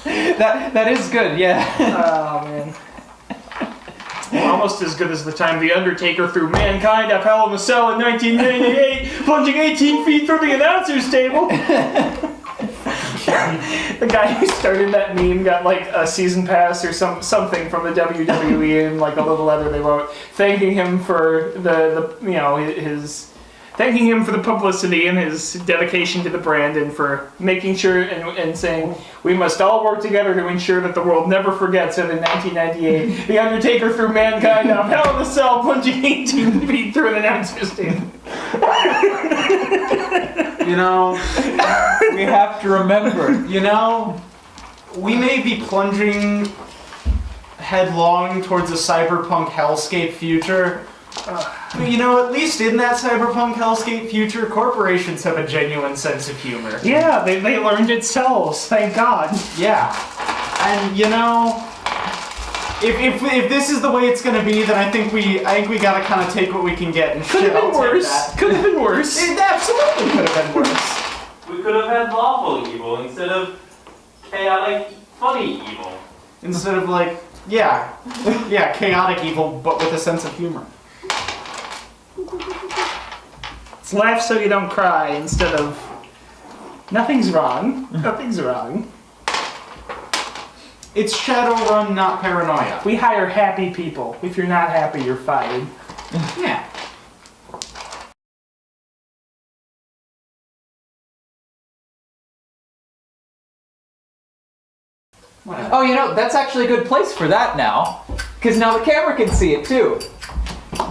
That is good, yeah. Oh, man. Almost as good as the time The Undertaker threw Mankind up Hell in a Cell in 1998, plunging 18 feet through the announcer's table. The guy who started that meme got like a season pass or something from the WWE and like a little letter they wrote thanking him for his thanking him for the publicity and his dedication to the brand and for making sure and saying we must all work together to ensure that the world never forgets that in 1998 The Undertaker threw Mankind up Hell in a Cell, plunging 18 feet through an announcer's table. You know, We have to remember. we may be plunging headlong towards a cyberpunk hellscape future. But at least in that cyberpunk hellscape future, corporations have a genuine sense of humor. Yeah, they learned it sells, thank God. Yeah. And if this is the way it's gonna be, then I think we gotta kind of take what we can get and Could shit. have been worse. Could have been worse. It absolutely could have been worse. We could have had lawful evil instead of chaotic, funny evil. Instead of chaotic evil, but with a sense of humor. It's laugh so you don't cry instead of nothing's wrong. Nothing's wrong. It's Shadowrun, not paranoia. We hire happy people. If you're not happy, you're fired. Yeah. Whatever. Oh, that's actually a good place for that now. Because now the camera can see it too.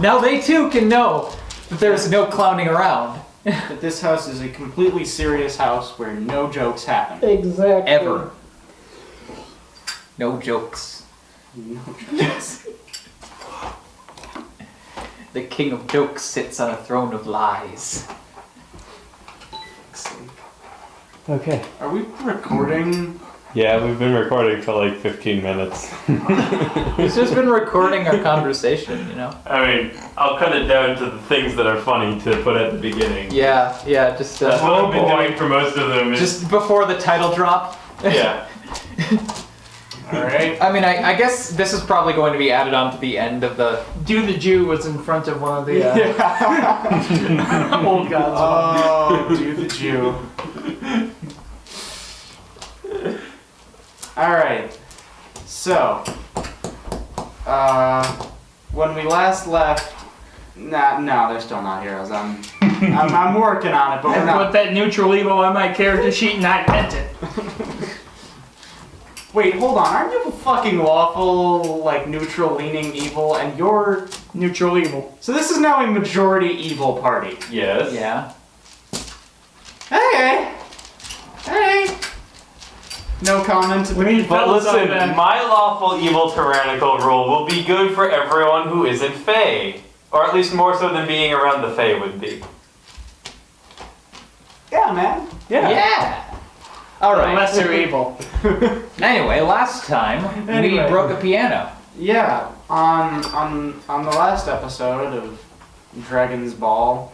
Now they too can know that there's no clowning around. But this house is a completely serious house where no jokes happen. Exactly. Ever. No jokes. No jokes. The king of jokes sits on a throne of lies. Okay. Are we recording? Yeah, we've been recording for like 15 minutes. It's just been recording our conversation, I mean, I'll cut it down to the things that are funny to put at the beginning. Yeah, just That's what I've been doing for most of them. just before the title drop. Yeah. Alright. I mean, I guess this is probably going to be added on to the end of the... Do the Jew was in front of one of the old gods. Oh, do the Jew. Alright. So, when we last left... No, they're still not heroes. I'm working on it, but we're I not... put that neutral evil on my character sheet and I meant it. Wait, hold on. Aren't you a fucking lawful, neutral leaning evil, and you're... Neutral evil. So this is now a majority evil party. Yes. Yeah. Hey! No comment. But listen, my lawful evil tyrannical rule will be good for everyone who isn't Fae. Or at least more so than being around the Fae would be. Yeah, man. Yeah! Alright. Lesser evil. Anyway, last time we broke a piano. Yeah, on the last episode of Dragon's Ball.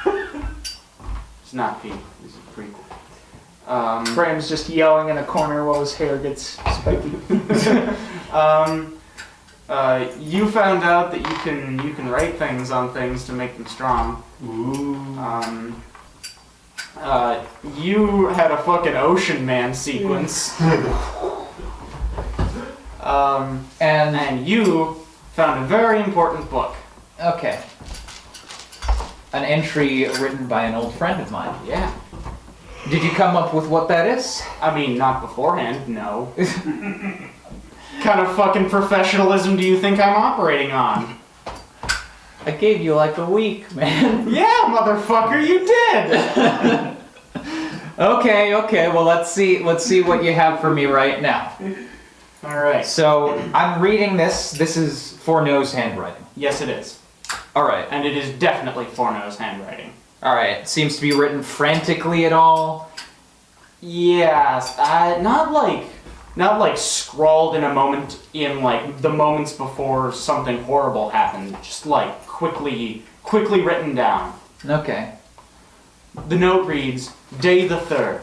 It's not Pete. It's a prequel. Graham's just yelling in a corner while his hair gets spiky. You found out that you can write things on things to make them strong. Ooh. You had a fucking Ocean Man sequence. And you found a very important book. Okay. An entry written by an old friend of mine. Yeah. Did you come up with what that is? I mean, not beforehand, no. Kind of fucking professionalism do you think I'm operating on? I gave you like a week, man. Yeah, motherfucker, you did! Okay, well let's see what you have for me right now. Alright. So, I'm reading this. This is Forno's handwriting. Yes, it is. Alright. And it is definitely Forno's handwriting. Alright, seems to be written frantically at all. Yes, not like scrawled in a moment in like the moments before something horrible happened, just like quickly written down. Okay. The note reads, Day the 3rd.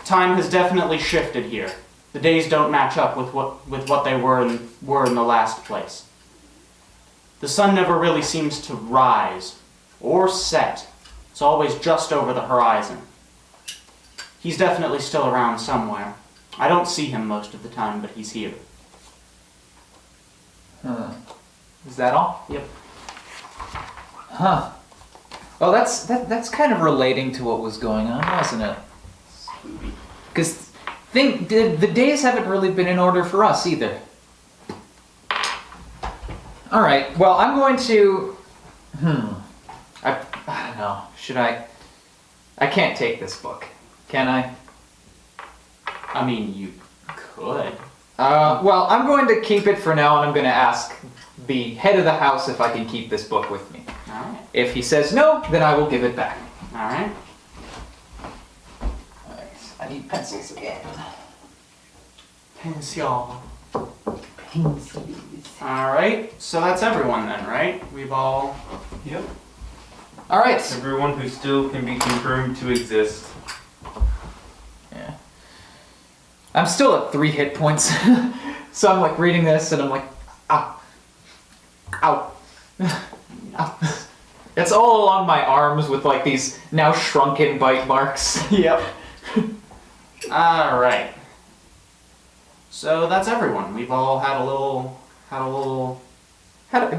Time has definitely shifted here. The days don't match up with what they were in the last place. The sun never really seems to rise or set. It's always just over the horizon. He's definitely still around somewhere. I don't see him most of the time, but he's here. Is that all? Yep. Huh. Well, that's kind of relating to what was going on, wasn't it? Because the days haven't really been in order for us either. All right. Well, I'm going to. I don't know. Should I? I can't take this book, can I? I mean, you could. Well, I'm going to keep it for now, and I'm going to ask the head of the house if I can keep this book with me. Alright. If he says no, then I will give it back. Alright. Alright, I need pencils again. Pencil. Alright, so that's everyone then, right? We've all... Yep. Alright. Everyone who still can be confirmed to exist. Yeah. I'm still at 3 hit points. So I'm like reading this and I'm like, ow. Ow. Ow. It's all along my arms with like these now shrunken bite marks. Yep. Alright. So that's everyone. We've all had a little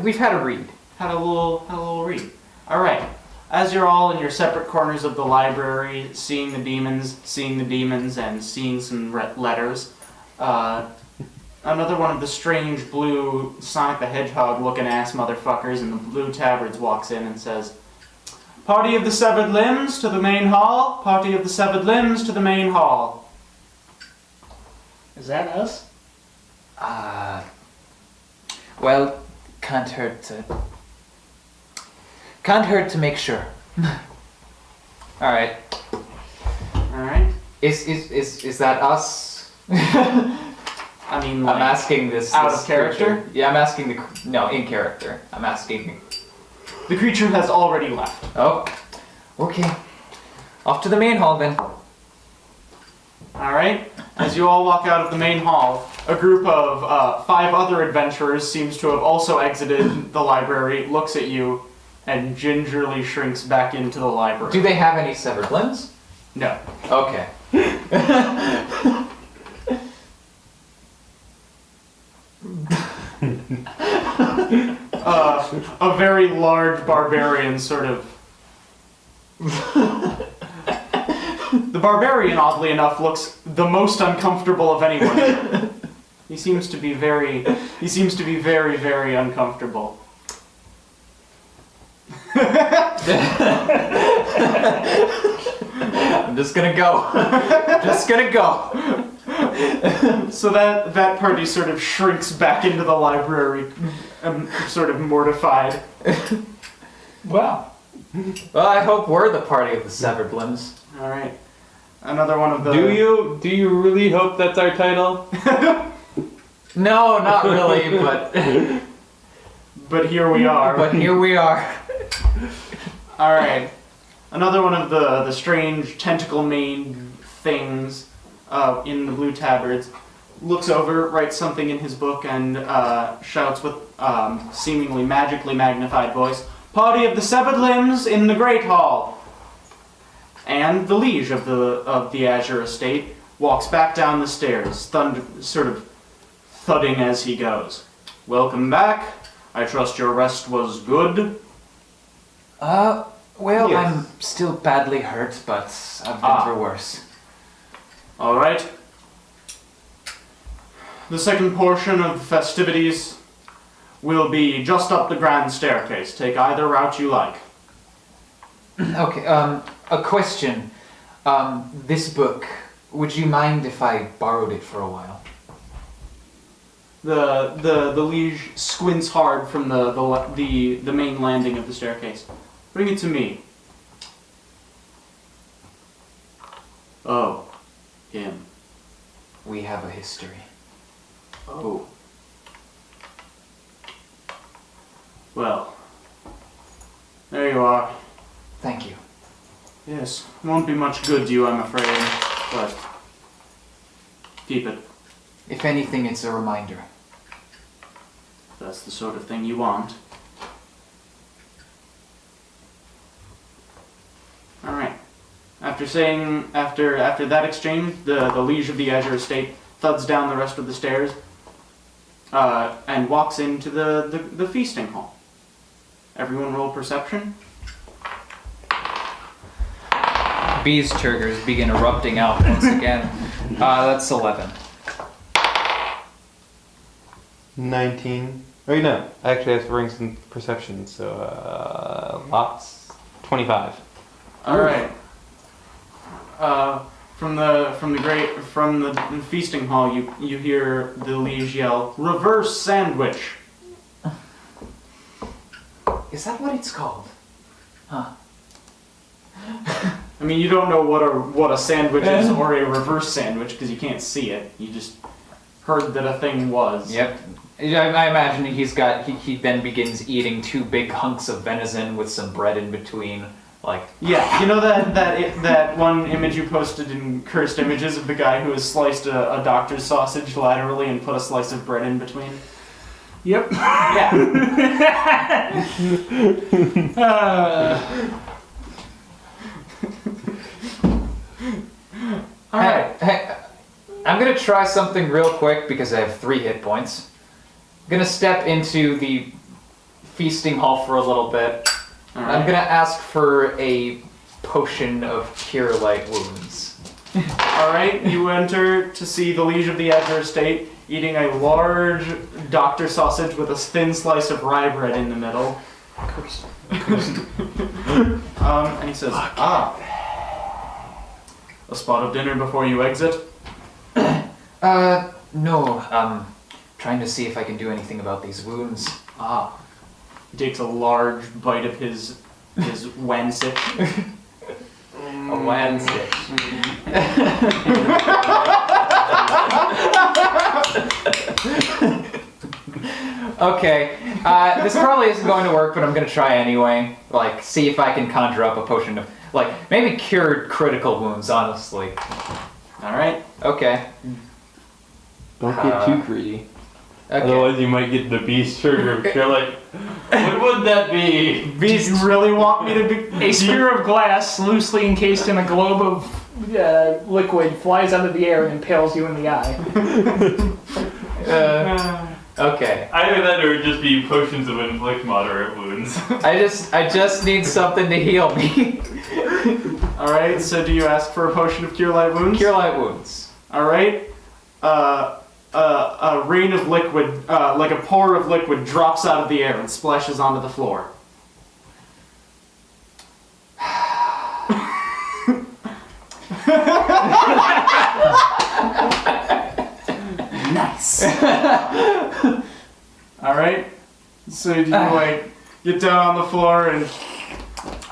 We've had a read. read. Alright. As you're all in your separate corners of the library, seeing the demons, and seeing some letters, another one of the strange blue Sonic the Hedgehog looking ass motherfuckers in the blue tabards walks in and says, "Party of the Severed Limbs to the main hall. Party of the Severed Limbs to the main hall." Is that us? Well, can't hurt to make sure. Alright. Alright. Is that us? I mean, like, I'm asking this out this of character? creature. Yeah, I'm asking no, in character. I'm asking. the creature has already left. Oh, okay. Off to the main hall then. Alright. As you all walk out of the main hall, a group of 5 other adventurers seems to have also exited the library, looks at you, and gingerly shrinks back into the library. Do they have any severed limbs? No. Okay. A very large barbarian sort of... The barbarian, oddly enough, looks the most uncomfortable of anyone. He seems to be very, very uncomfortable. I'm just gonna go. Just gonna go. So that party sort of shrinks back into the library, sort of mortified. Wow. Well, I hope we're the party of the severed limbs. All right, another one of the. Do you really hope that's our title? No, not really, but But here we are. but here we are. All right, another one of the strange tentacle maned things in the blue tabards looks over, writes something in his book, and shouts with seemingly magically magnified voice, "Party of the Severed Limbs in the Great Hall." And the liege of the Azure Estate walks back down the stairs, sort of thudding as he goes. "Welcome back. I trust your rest was good." Well, Yes. I'm still badly hurt, but I've been through worse. All right. The second portion of the festivities will be just up the grand staircase. Take either route you like. Okay, a question. This book, would you mind if I borrowed it for a while? The liege squints hard from the main landing of the staircase. "Bring it to me." "Oh, him." We have a history. "Oh. Well, there you are. Thank you. Yes, won't be much good to you, I'm afraid, but keep it." If anything, it's a reminder. That's the sort of thing you want. Alright. After that exchange, the Liege of the Azure Estate thuds down the rest of the stairs and walks into the feasting hall. Everyone roll perception. Bees triggers begin erupting out once again. That's 11. 19. Oh, no. I actually have to bring some perception, so lots. 25. All right. From the feasting hall, you hear the Liege yell, "Reverse sandwich!" Is that what it's called? Huh. I mean, you don't know what a sandwich is or a reverse sandwich because you can't see it. You just heard that a thing was. Yep. I imagine he then begins eating 2 big hunks of venison with some bread in between. Like, yeah, you know that one image you posted in Cursed Images of the guy who has sliced a doctor's sausage laterally and put a slice of bread in between? Yep. Yeah. Alright. Hey, I'm gonna try something real quick because I have 3 hit points. I'm gonna step into the feasting hall for a little bit. Alright. I'm gonna ask for a potion of cure light wounds. Alright, you enter to see the Liege of the Azure Estate eating a large doctor sausage with a thin slice of rye bread in the middle. And he says, a spot of dinner before you exit? No, trying to see if I can do anything about these wounds. He takes a large bite of his wansich. A Wednesday. Okay, this probably isn't going to work, but I'm gonna try anyway. Like, see if I can conjure up a potion of, like, maybe cured critical wounds, honestly. Alright. Okay. Don't get too greedy. Okay. Otherwise, you might get the beast trigger. You're like, what would that be? Do you really want me to be... A sphere of glass loosely encased in a globe of liquid flies out of the air and impales you in the eye. Okay. Either that or it would just be potions of inflict moderate wounds. I just need something to heal me. Alright, so do you ask for a potion of cure light wounds? Cure light wounds. Alright. A rain of liquid, like a pour of liquid, drops out of the air and splashes onto the floor. Nice. Alright. So do you get down on the floor and...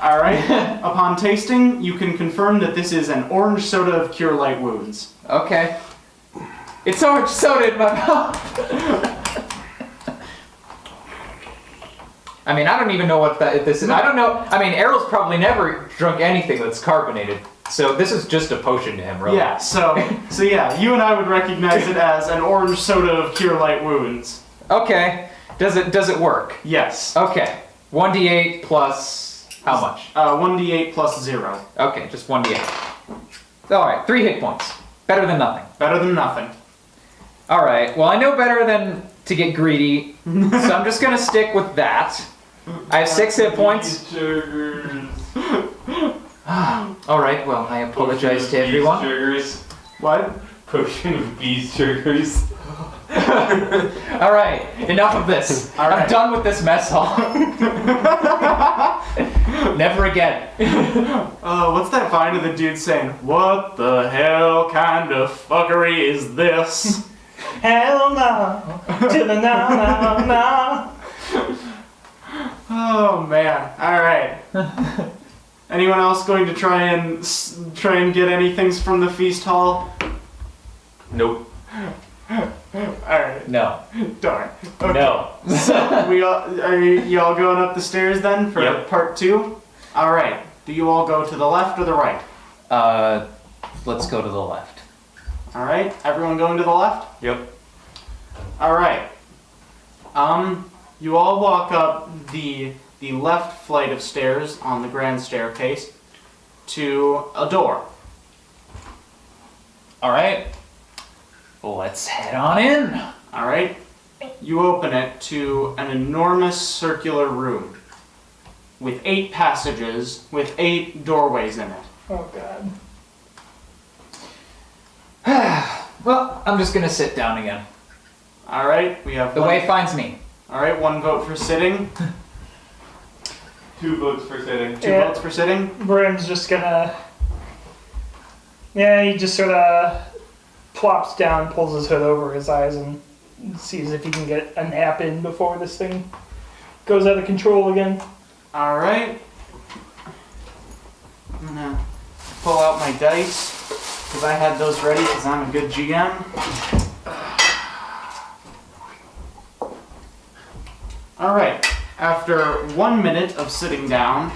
Alright. Upon tasting, you can confirm that this is an orange soda of cure light wounds. Okay. It's orange soda in my mouth. I mean, I don't even know what this is. I don't know. I mean, Errol's probably never drunk anything that's carbonated, so this is just a potion to him, really. Yeah, so yeah, you and I would recognize it as an orange soda of cure light wounds. Okay. Does it work? Yes. Okay. 1d8 plus how much? 1d8 plus 0. Okay, just 1d8. Alright, 3 hit points. Better than nothing. Better than nothing. Alright, well I know better than to get greedy, so I'm just gonna stick with that. I have 6 hit points. Beast triggers. Alright, well I apologize to everyone. Beast triggers. What? Potion of beast triggers. Alright, enough of this. All right. I'm done with this mess hall. Never again. What's that vine of the dude saying? What the hell kind of fuckery is this? Hell no, to the no. Oh man. Alright. Anyone else going to try and get anything from the feast hall? Nope. Alright. No. Darn. Okay. No. So are you all going up the stairs then for Yep. part 2? Alright. Do you all go to the left or the right? Let's go to the left. All right, everyone going to the left? Yep. All right. You all walk up the left flight of stairs on the grand staircase to a door. All right. Let's head on in. All right. You open it to an enormous circular room with 8 passages with 8 doorways in it. Oh god. Well, I'm just gonna sit down again. All right. We have The way finds me. All right. 1 vote for sitting. 2 votes for sitting. 2 Yeah. votes for sitting. Brim's just gonna. Yeah, he just sort of plops down, pulls his hood over his eyes, and sees if he can get a nap in before this thing goes out of control again. All right. I'm gonna pull out my dice because I had those ready because I'm a good GM. All right. After 1 minute of sitting down,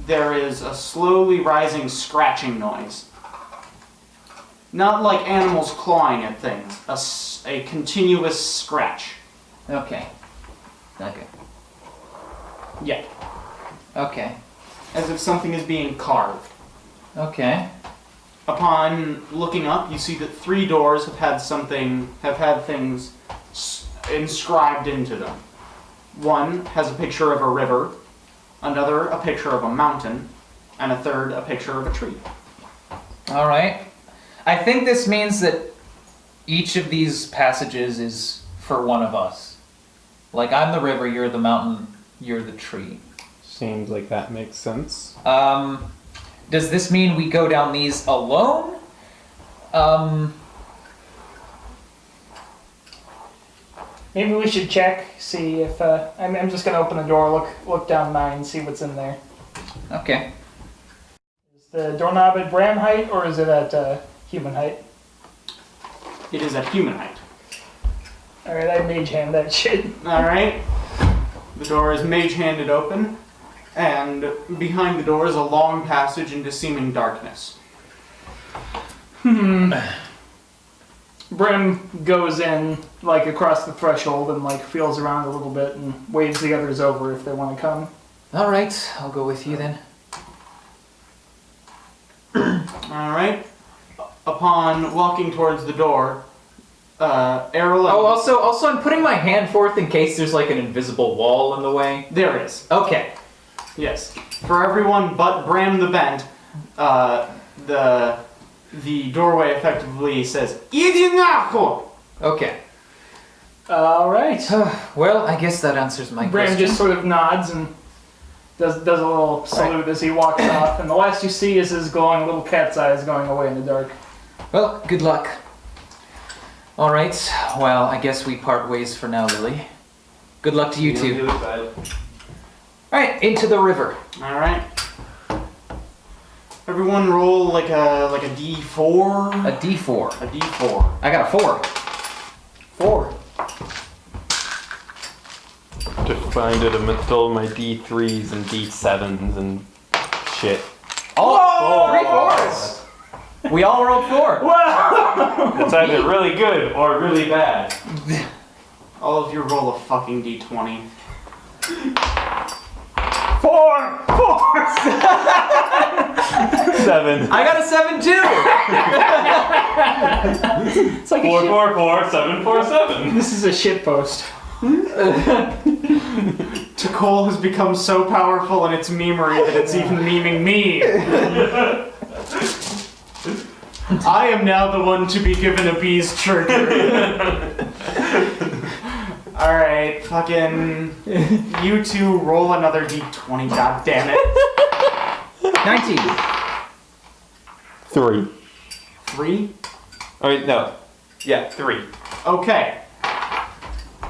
there is a slowly rising scratching noise. Not like animals clawing at things. A continuous scratch. Okay. Okay. Yeah. Okay. As if something is being carved. Okay. Upon looking up, you see that 3 doors have had things inscribed into them. One has a picture of a river, another a picture of a mountain, and a third a picture of a tree. All right. I think this means that each of these passages is for one of us. Like, I'm the river, you're the mountain, you're the tree. Seems like that makes sense. Does this mean we go down these alone? Maybe we should check, see if. I'm just gonna open the door, look down mine, see what's in there. Okay. Is the doorknob at Bram height, or is it at human height? It is at human height. Alright, I mage hand that shit. Alright. The door is mage-handed open, and behind the door is a long passage into seeming darkness. Brim goes in, like, across the threshold and, like, feels around a little bit and waves the others over if they want to come. All right, I'll go with you then. Alright. Upon walking towards the door, Errol and... Oh, also, I'm putting my hand forth in case there's like an invisible wall in the way. There is. Okay. Yes. For everyone but Bram the Bent, the doorway effectively says, "Idinacho!" Okay. Alright. Well, I guess that answers my Bram question. just sort of nods and does a little salute as he walks off, and the last you see is his glowing little cat's eyes going away in the dark. Well, good luck. All right. Well, I guess we part ways for now, Lily. Good luck to you two. All right, into the river. Alright. Everyone roll like a D4. A D4. A D4. I got a 4. 4. Just find it amidst all my D3s and D7s and shit. Oh, 3 4s. We all rolled 4. It's either really good or really bad. All of you roll a fucking D20. 4! 7. I got a 7 too. It's like a 4 shit. 4 4 7 4 7. This is a shit post. Tkohl has become so powerful in its memery that it's even memeing me. I am now the one to be given a bee's trigger. Alright, fucking... You two roll another D20, god damn it. 19. 3. 3? Oh, wait, no. Yeah, 3. Okay.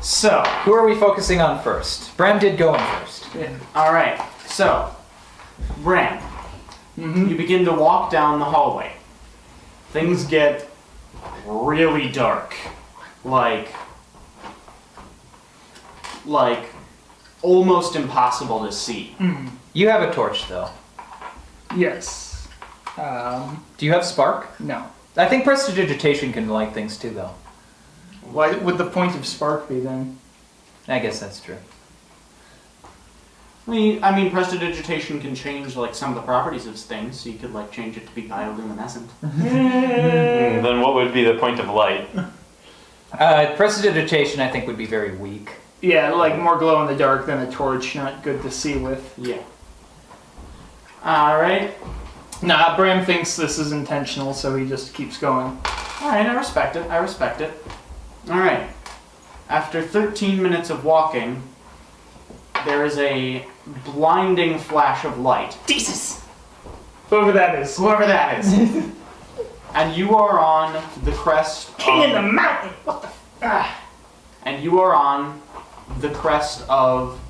So, Who are we focusing on first? Bram did go in first. alright. So, Bram, you begin to walk down the hallway. Things get really dark. Like almost impossible to see. You have a torch, though. Yes. Do you have spark? No. I think prestidigitation can light things too, though. Why would the point of spark be then? I guess that's true. I mean, prestidigitation can change like some of the properties of things, so you could like change it to be bioluminescent. Then what would be the point of light? Prestidigitation, I think, would be very weak. Yeah, like more glow in the dark than a torch, not good to see with. Yeah. Alright. Nah, Bram thinks this is intentional, so he just keeps going. Alright, I respect it. I respect it. Alright. After 13 minutes of walking, there is a blinding flash of light. Jesus! Whoever that is. Whoever that is. And you are on the crest King in of... the mountain! What the... Ah. And you are on the crest of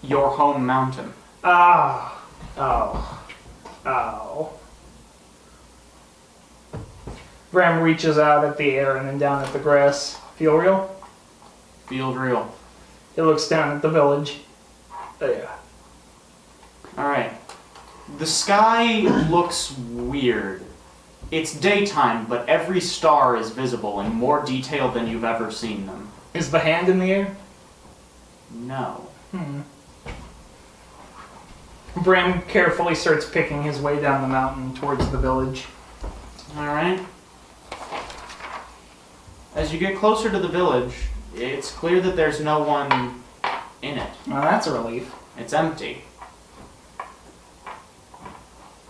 your home mountain. Ah. Oh. Oh. Bram reaches out at the air and then down at the grass. Feel real? Feels real. He looks down at the village. Oh, yeah. Alright. The sky looks weird. It's daytime, but every star is visible in more detail than you've ever seen them. Is the hand in the air? No. Bram carefully starts picking his way down the mountain towards the village. Alright. As you get closer to the village, it's clear that there's no one in it. Well, that's a relief. It's empty.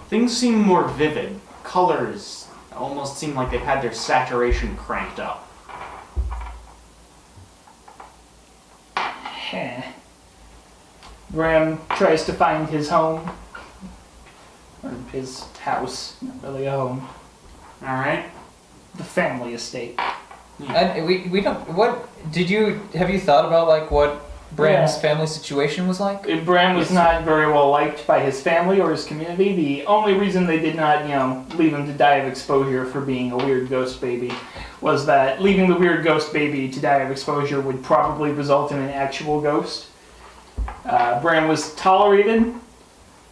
Things seem more vivid. Colors almost seem like they've had their saturation cranked up. Bram tries to find his home. Or his house. Not really a home. Alright? The family estate. And we don't. What have you thought about like what Bram's Yeah. family situation was like? Bram was not very well liked by his family or his community. The only reason they did not, leave him to die of exposure for being a weird ghost baby was that leaving the weird ghost baby to die of exposure would probably result in an actual ghost. Bram was tolerated,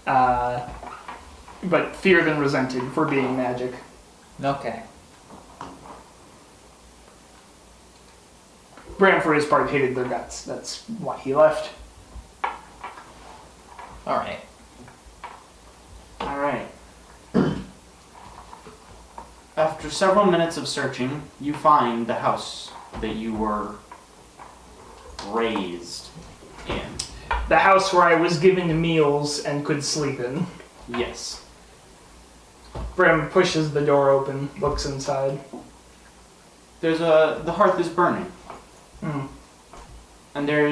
but feared and resented for being magic. Okay. Bram, for his part, hated their guts. That's why he left. All right. Alright. After several minutes of searching, you find the house that you were raised in. The house where I was given meals and could sleep in. Yes. Bram pushes the door open, looks inside. The hearth is burning. Hmm. And there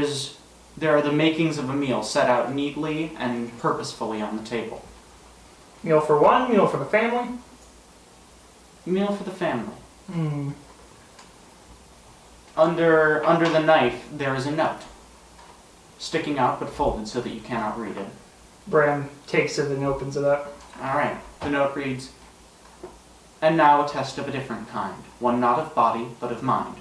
are the makings of a meal set out neatly and purposefully on the table. Meal for one, meal for the family. Meal for the family. Hmm. Under the knife, there is a note. Sticking out but folded so that you cannot read it. Bram takes it and opens it up. Alright, the note reads, "And now a test of a different kind, one not of body, but of mind.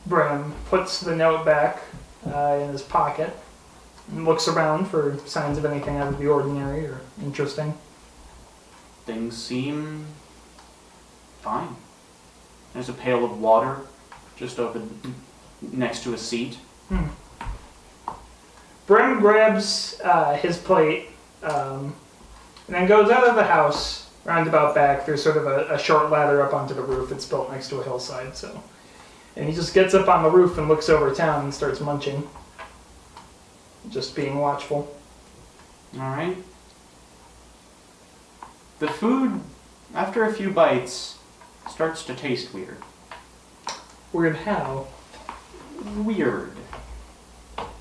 Bram puts the note back in his pocket and looks around for signs of anything out of the ordinary or interesting. Things seem fine. There's a pail of water just over next to a seat. Bram grabs his plate and then goes out of the house, roundabout back. There's sort of a short ladder up onto the roof. It's built next to a hillside, so. And he just gets up on the roof and looks over town and starts munching. Just being watchful. Alright. The food, after a few bites, starts to taste weird. Weird how? Weird.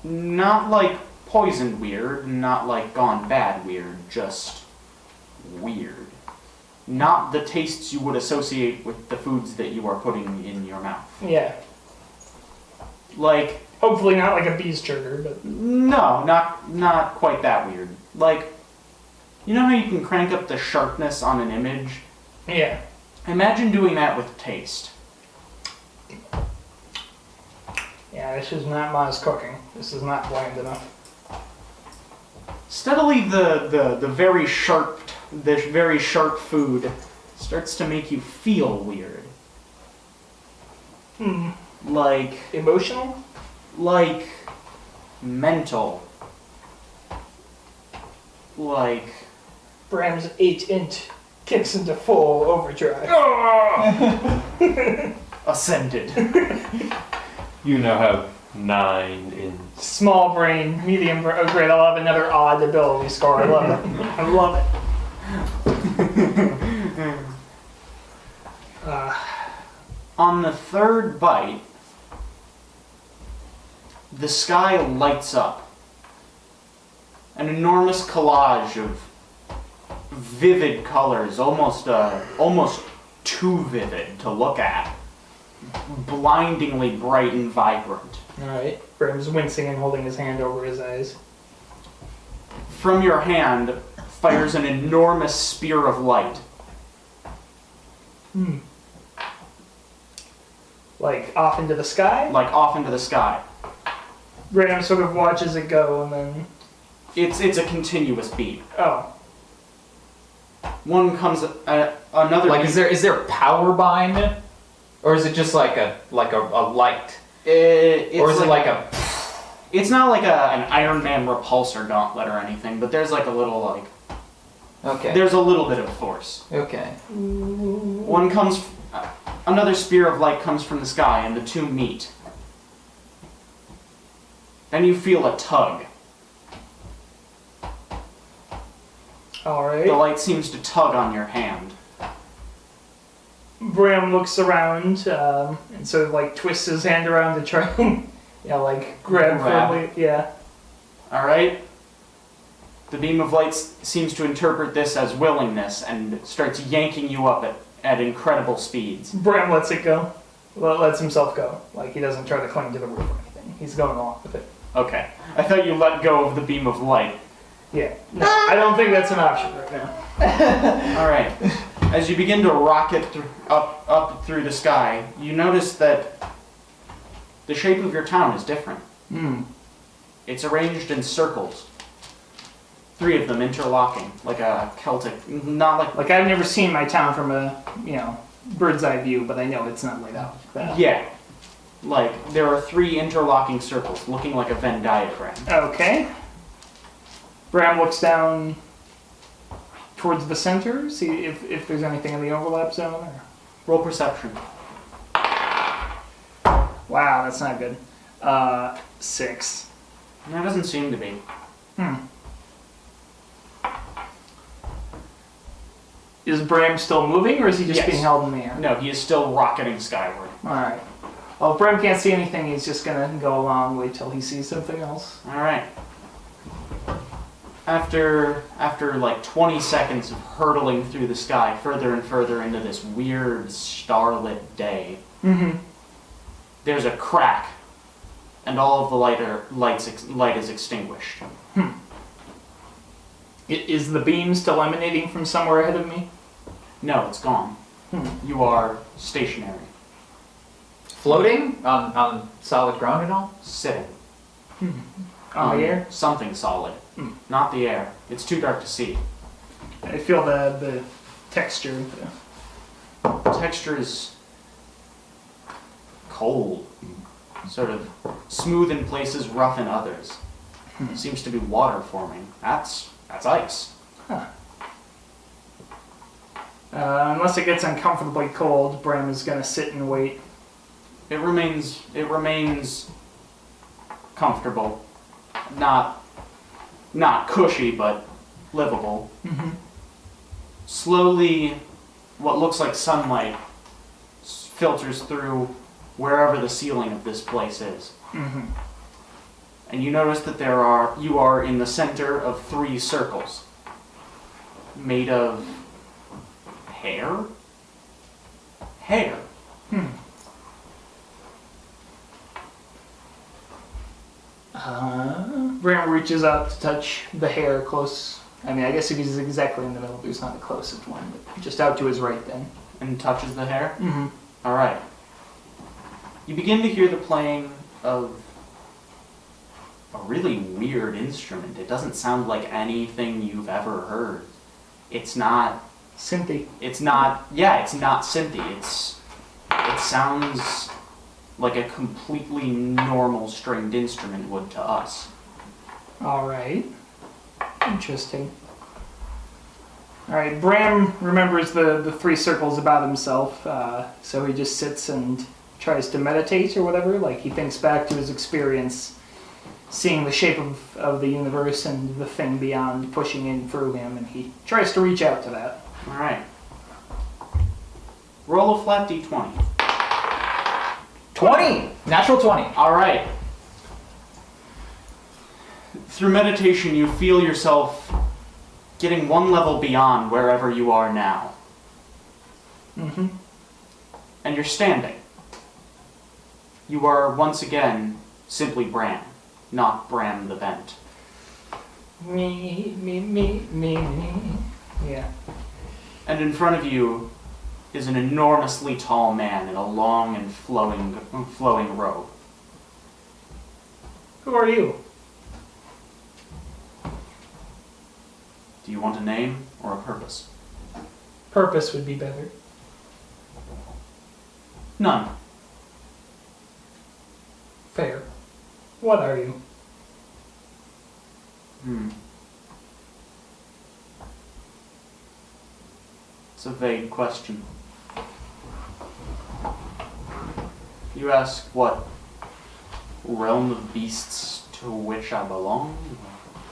Not like poisoned weird, not like gone bad weird, just weird. Not the tastes you would associate with the foods that you are putting in your mouth. Yeah. Like, Hopefully not like a bee's churger, but... no, not quite that weird. Like, you know how you can crank up the sharpness on an image? Yeah. Imagine doing that with taste. Yeah, this is not Ma's cooking. This is not bland enough. Steadily, the very sharp food starts to make you feel weird. Like Emotional? like mental. Like Bram's 8-int kicks into full overdrive. ascended. You now have 9 in. Small brain, medium brain. Oh, great, I'll have another odd ability score. I love it. I love it. On the third bite, the sky lights up. An enormous collage of vivid colors, almost too vivid to look at. Blindingly bright and vibrant. Alright. Bram's wincing and holding his hand over his eyes. From your hand fires an enormous spear of light. Like off into the sky? Like off into the sky. Bram sort of watches it go and then... It's a continuous beat. Oh. One comes, another Like, beat. is there power behind it, or is it just like a light, It's or is it like a? It's not like an Iron Man repulsor gauntlet or anything, but there's like a little like. Okay. There's a little bit of force. Okay. One comes, another spear of light comes from the sky, and the two meet. Then you feel a tug. Alright. The light seems to tug on your hand. Bram looks around and sort of like twists his hand around to try and, like grab firmly. Yeah. All right. The beam of light seems to interpret this as willingness and starts yanking you up at incredible speeds. Bram lets it go. Lets himself go. Like he doesn't try to cling to the roof or anything. He's going along with it. Okay. I thought you let go of the beam of light. Yeah. No, I don't think that's an option right now. All right. As you begin to rocket up through the sky, you notice that the shape of your town is different. It's arranged in circles. 3 of them interlocking, like a Celtic, not like... Like I've never seen my town from a, bird's eye view, but I know it's not laid out like that. Yeah. Like, there are 3 interlocking circles, looking like a Venn diagram. Okay. Bram looks down towards the center, see if there's anything in the overlap zone. Or... Roll perception. Wow, that's not good. 6. That doesn't seem to be. Is Bram still moving, or is he just Yes. being held in the air? No, he is still rocketing skyward. Alright. Well, if Bram can't see anything, he's just gonna go along, wait till he sees something else. All right. After like 20 seconds of hurtling through the sky, further and further into this weird starlit day, there's a crack, and all of the light is extinguished. Is the beam still emanating from somewhere ahead of me? No, it's gone. You are stationary, Floating on solid ground at all? sitting On the air? something solid, not the air. It's too dark to see. I feel the texture. The texture is cold, sort of smooth in places, rough in others. Seems to be water forming. That's ice. Unless it gets uncomfortably cold, Bram is gonna sit and wait. It remains comfortable, not cushy, but livable. Slowly, what looks like sunlight filters through wherever the ceiling of this place is. And you notice that you are in the center of 3 circles made of hair? Hair. Bram reaches out to touch the hair close. I mean, I guess if he's exactly in the middle, he's not the closest one, but just out to his right then. And touches the hair? All right. You begin to hear the playing of a really weird instrument. It doesn't sound like anything you've ever heard. It's not Synthy. it's not synthy. It sounds like a completely normal stringed instrument would to us. All right. Interesting. All right. Bram remembers the three circles about himself, so he just sits and tries to meditate or whatever. Like he thinks back to his experience, seeing the shape of the universe and the thing beyond pushing in through him, and he tries to reach out to that. All right. Roll a flat d20. 20! Natural 20. All right. Through meditation, you feel yourself getting one level beyond wherever you are now. Mm-hmm. And you're standing. You are once again simply Bram, not Bram the Bent. Me. Yeah. And in front of you is an enormously tall man in a long and flowing robe. Who are you? Do you want a name or a purpose? Purpose would be better. None. Fair. What are you? It's a vague question. You ask what realm of beasts to which I belong?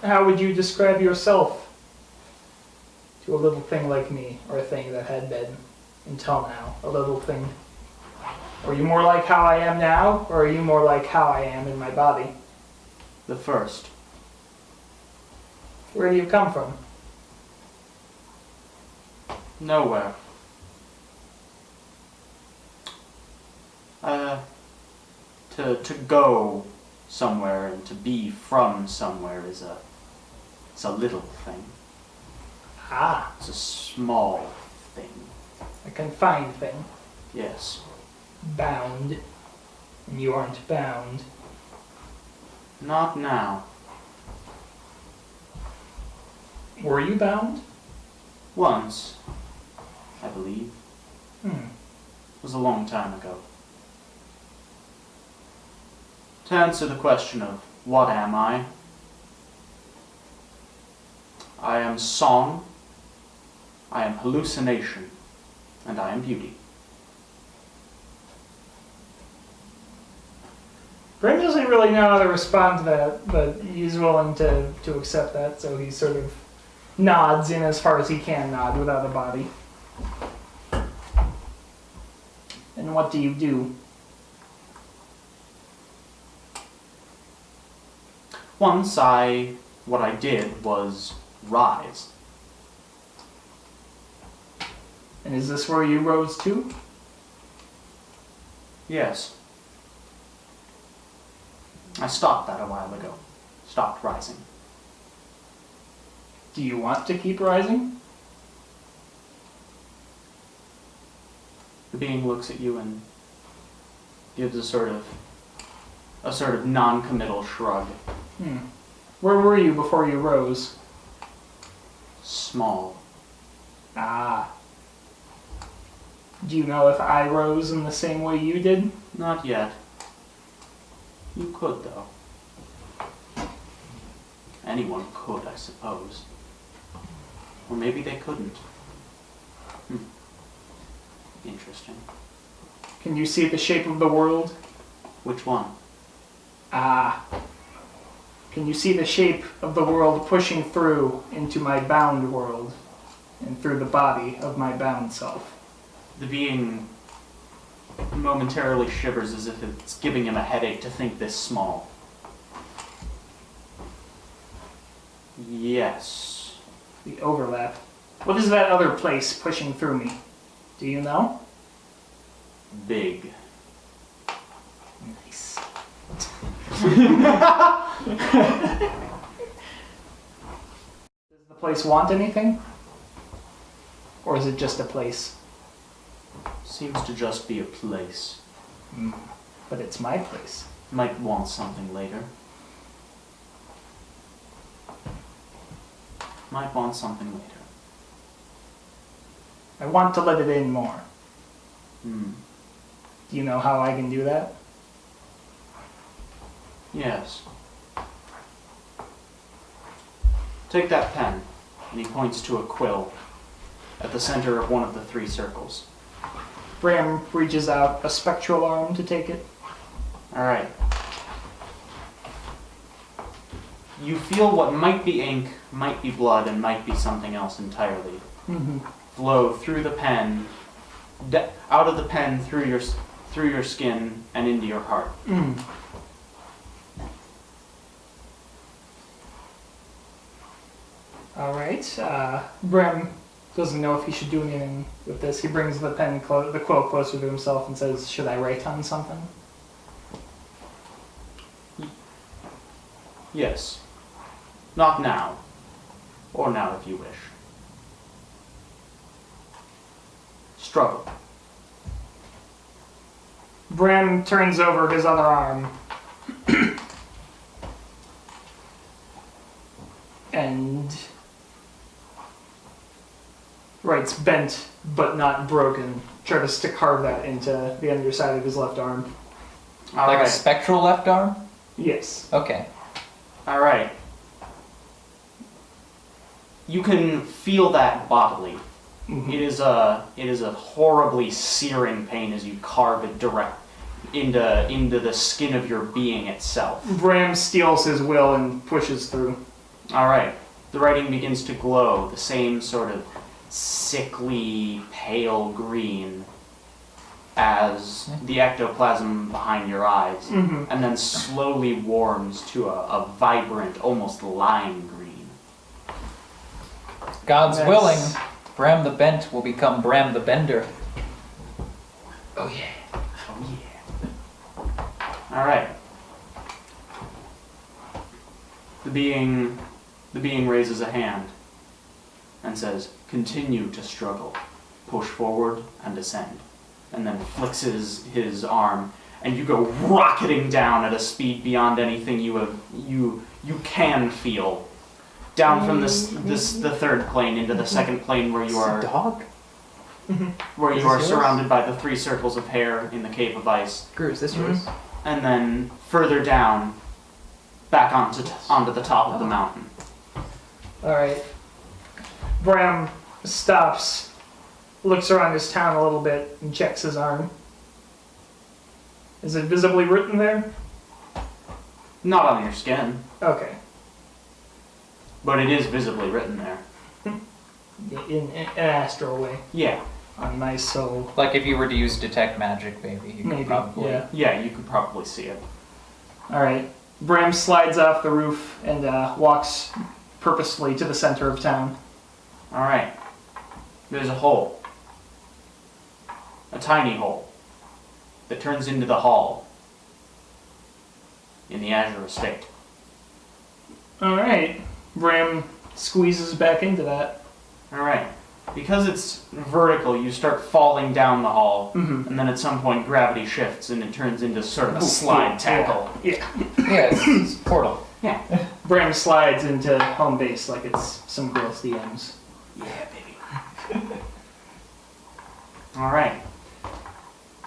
How would you describe yourself to a little thing like me, or a thing that had been until now? A little thing. Are you more like how I am now, or are you more like how I am in my body? The first. Where do you come from? Nowhere. To go somewhere and to be from somewhere is a little thing. Ah, It's a small thing. a confined thing. Yes. Bound. And you aren't bound. Not now. Were you bound? Once, I believe. It was a long time ago. To answer the question of what am I am song, I am hallucination, and I am beauty. Brim doesn't really know how to respond to that, but he's willing to accept that, so he sort of nods in as far as he can nod without a body. And what do you do? Once what I did was rise. And is this where you rose to? Yes. I stopped that a while ago. Stopped rising. Do you want to keep rising? The being looks at you and gives a sort of non-committal shrug. Where were you before you rose? Small. Ah. Do you know if I rose in the same way you did? Not yet. You could, though. Anyone could, I suppose. Or maybe they couldn't. Interesting. Can you see the shape of the world? Which one? Ah. Can you see the shape of the world pushing through into my bound world and through the body of my bound self? The being momentarily shivers as if it's giving him a headache to think this small. Yes. The overlap. What is that other place pushing through me? Do you know? Big. Nice. Does the place want anything? Or is it just a place? Seems to just be a place. But it's my place. Might want something later. Might want something later. I want to let it in more. Hmm. Do you know how I can do that? Yes. Take that pen. And he points to a quill at the center of one of the 3 circles. Bram reaches out a spectral arm to take it. Alright. You feel what might be ink, might be blood, and might be something else entirely Mm-hmm. flow through the pen, out of the pen, through your skin, and into your heart. Mm. All right. Bram doesn't know if he should do anything with this. He brings the the quill closer to himself and says, "Should I write on something?" Yes. Not now. Or now if you wish. Struggle. Bram turns over his other arm and writes bent but not broken. Tries to carve that into the underside of his left arm. Like a Alright. spectral left arm? Yes. Okay. Alright. You can feel that bodily. Mhm. It is a horribly searing pain as you carve it direct into the skin of your being itself. Bram steals his will and pushes through. Alright. The writing begins to glow, the same sort of sickly, pale green as the ectoplasm behind your eyes, Mhm. and then slowly warms to a vibrant, almost lime green. God's Nice. willing, Bram the Bent will become Bram the Bender. Oh yeah. Oh yeah. Alright. The being raises a hand and says, "Continue to struggle. Push forward and ascend." And then flicks his arm, and you go rocketing down at a speed beyond anything you can feel. Down from the 3rd plane into the 2nd plane where you are dog? where Is you are this yours? surrounded by the 3 circles of hair in the cave of ice. Screw, is this yours? And then further down, back onto the top of the mountain. All right. Bram stops, looks around his town a little bit, and checks his arm. Is it visibly written there? Not on your skin, Okay. but it is visibly written there. In an astral way. Yeah, On my soul. Like if you were to use detect magic, maybe you Maybe. could probably. Yeah. yeah, you could probably see it. All right. Bram slides off the roof and walks purposefully to the center of town. All right. There's a hole, a tiny hole, that turns into the hall in the Azure Estate. All right. Bram squeezes back into that. All right. Because it's vertical, you start falling down the hall, Mm-hmm. and then at some point gravity shifts and it turns into sort of a slide tackle. Yeah. Yeah, it's portal. Bram slides into home base like it's some girl's DMs. Yeah, baby. All right.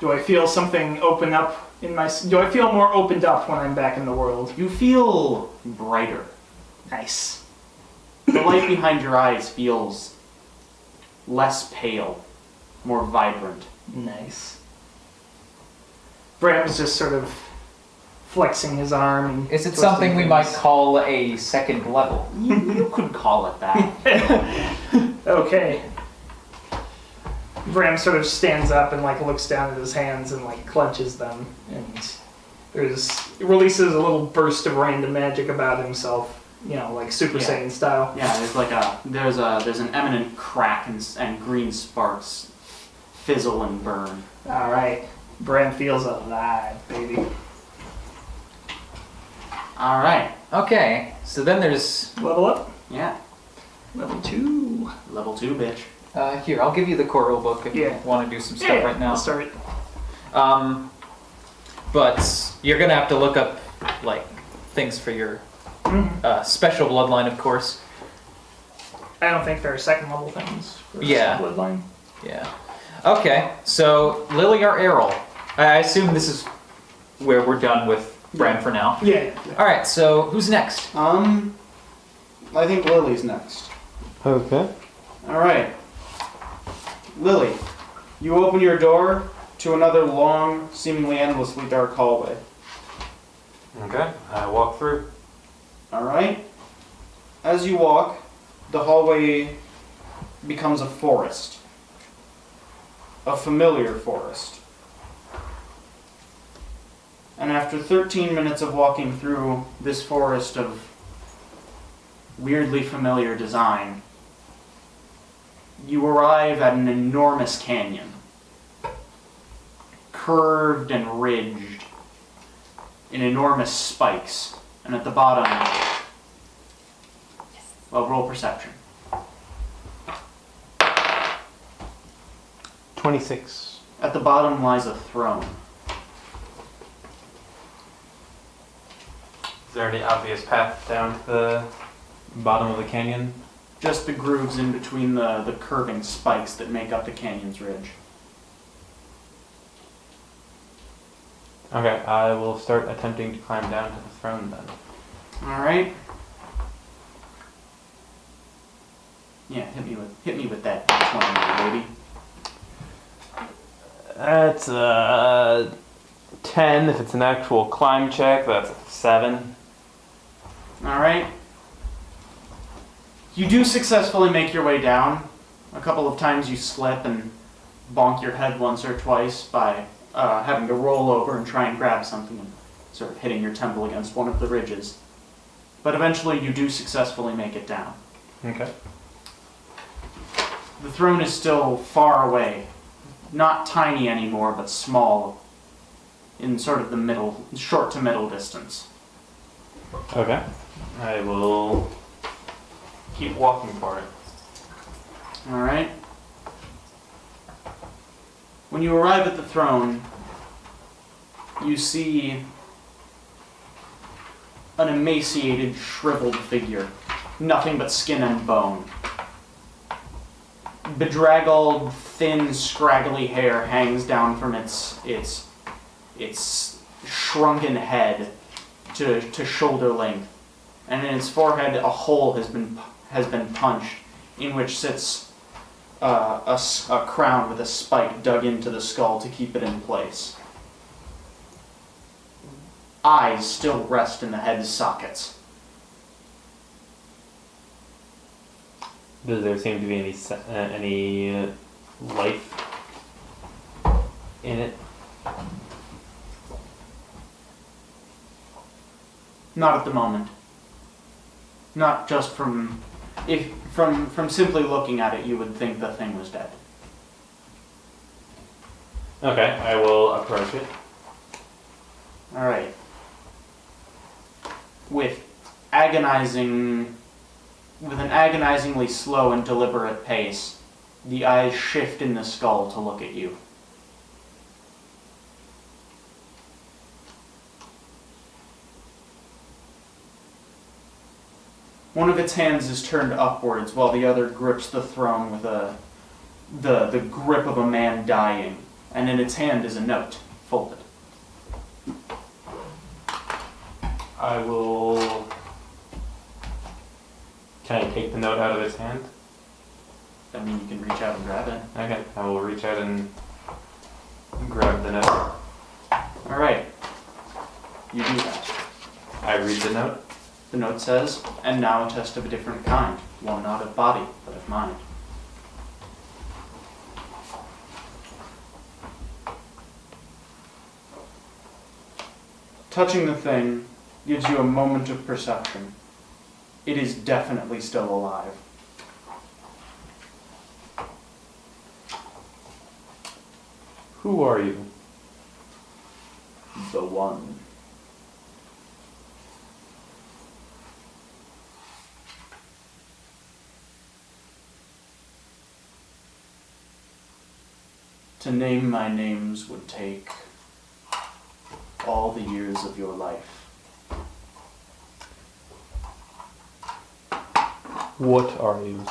Do I feel something open up in my... Do I feel more opened up when I'm back in the world? You feel brighter. Nice. The light behind your eyes feels less pale, more vibrant. Nice. Bram's just sort of flexing his arm. And Is it twisting something we might things. call a second level? You could call it that. Okay. Bram sort of stands up and like looks down at his hands and like clenches them, and releases a little burst of random magic about himself, you know, like Super Yeah. Saiyan style. Yeah, there's an eminent crack and green sparks fizzle and burn. All right, Bram feels alive, baby. All right. Okay, so then there's. Level up. Yeah. Level 2. Level 2, bitch. Here, I'll give you the core rule book if Yeah. you want to do some stuff right now. Let's start it. But you're gonna have to look up like things for your Mhm. special bloodline, of course. I don't think there are second level things for Yeah. Bloodline. Yeah. Okay, so Lily or Errol? I assume this is where we're done with Bran for now. Yeah. Alright, so who's next? I think Lily's next. Okay. Alright. Lily, you open your door to another long, seemingly endlessly dark hallway. Okay, I walk through. Alright. As you walk, the hallway becomes a forest. A familiar forest. And after 13 minutes of walking through this forest of weirdly familiar design, you arrive at an enormous canyon. Curved and ridged in enormous spikes. And at the bottom, well, roll perception. 26. At the bottom lies a throne. Is there any obvious path down to the bottom of the canyon? Just the grooves in between the curving spikes that make up the canyon's ridge. Okay, I will start attempting to climb down to the throne then. Alright. Yeah, hit me with that 20, baby. That's 10 if it's an actual climb check. That's a 7. Alright. You do successfully make your way down. A couple of times you slip and bonk your head once or twice by having to roll over and try and grab something and sort of hitting your temple against one of the ridges. But eventually you do successfully make it down. Okay. The throne is still far away. Not tiny anymore, but small. In sort of the middle, short to middle distance. Okay. I will keep walking for it. Alright. When you arrive at the throne, you see an emaciated, shriveled figure. Nothing but skin and bone. Bedraggled, thin, scraggly hair hangs down from its shrunken head to shoulder length. And in its forehead, a hole has been punched, in which sits a crown with a spike dug into the skull to keep it in place. Eyes still rest in the head's sockets. Does there seem to be any life in it? Not at the moment. Not just from simply looking at it, you would think the thing was dead. Okay, I will approach it. All right. With an agonizingly slow and deliberate pace, the eyes shift in the skull to look at you. One of its hands is turned upwards while the other grips the throne with the grip of a man dying, and in its hand is a note, folded. I will... Can I take the note out of its hand? I mean, you can reach out and grab it. Okay, I will reach out and grab the note. All right. You do that. I read the note. The note says, "And now a test of a different kind, one not of body, but of mind." Touching the thing gives you a moment of perception. It is definitely still alive. Who are you? The One. To name my names would take all the years of your life. What are you?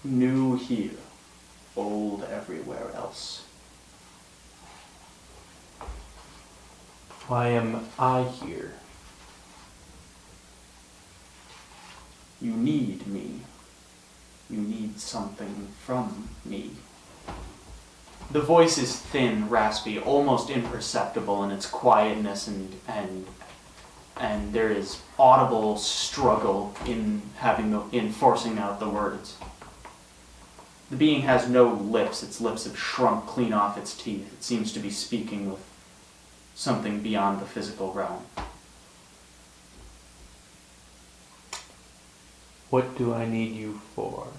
New here, old everywhere else. Why am I here? You need me. You need something from me. The voice is thin, raspy, almost imperceptible in its quietness, and there is audible struggle in forcing out the words. The being has no lips. Its lips have shrunk clean off its teeth. It seems to be speaking with something beyond the physical realm. What do I need you for?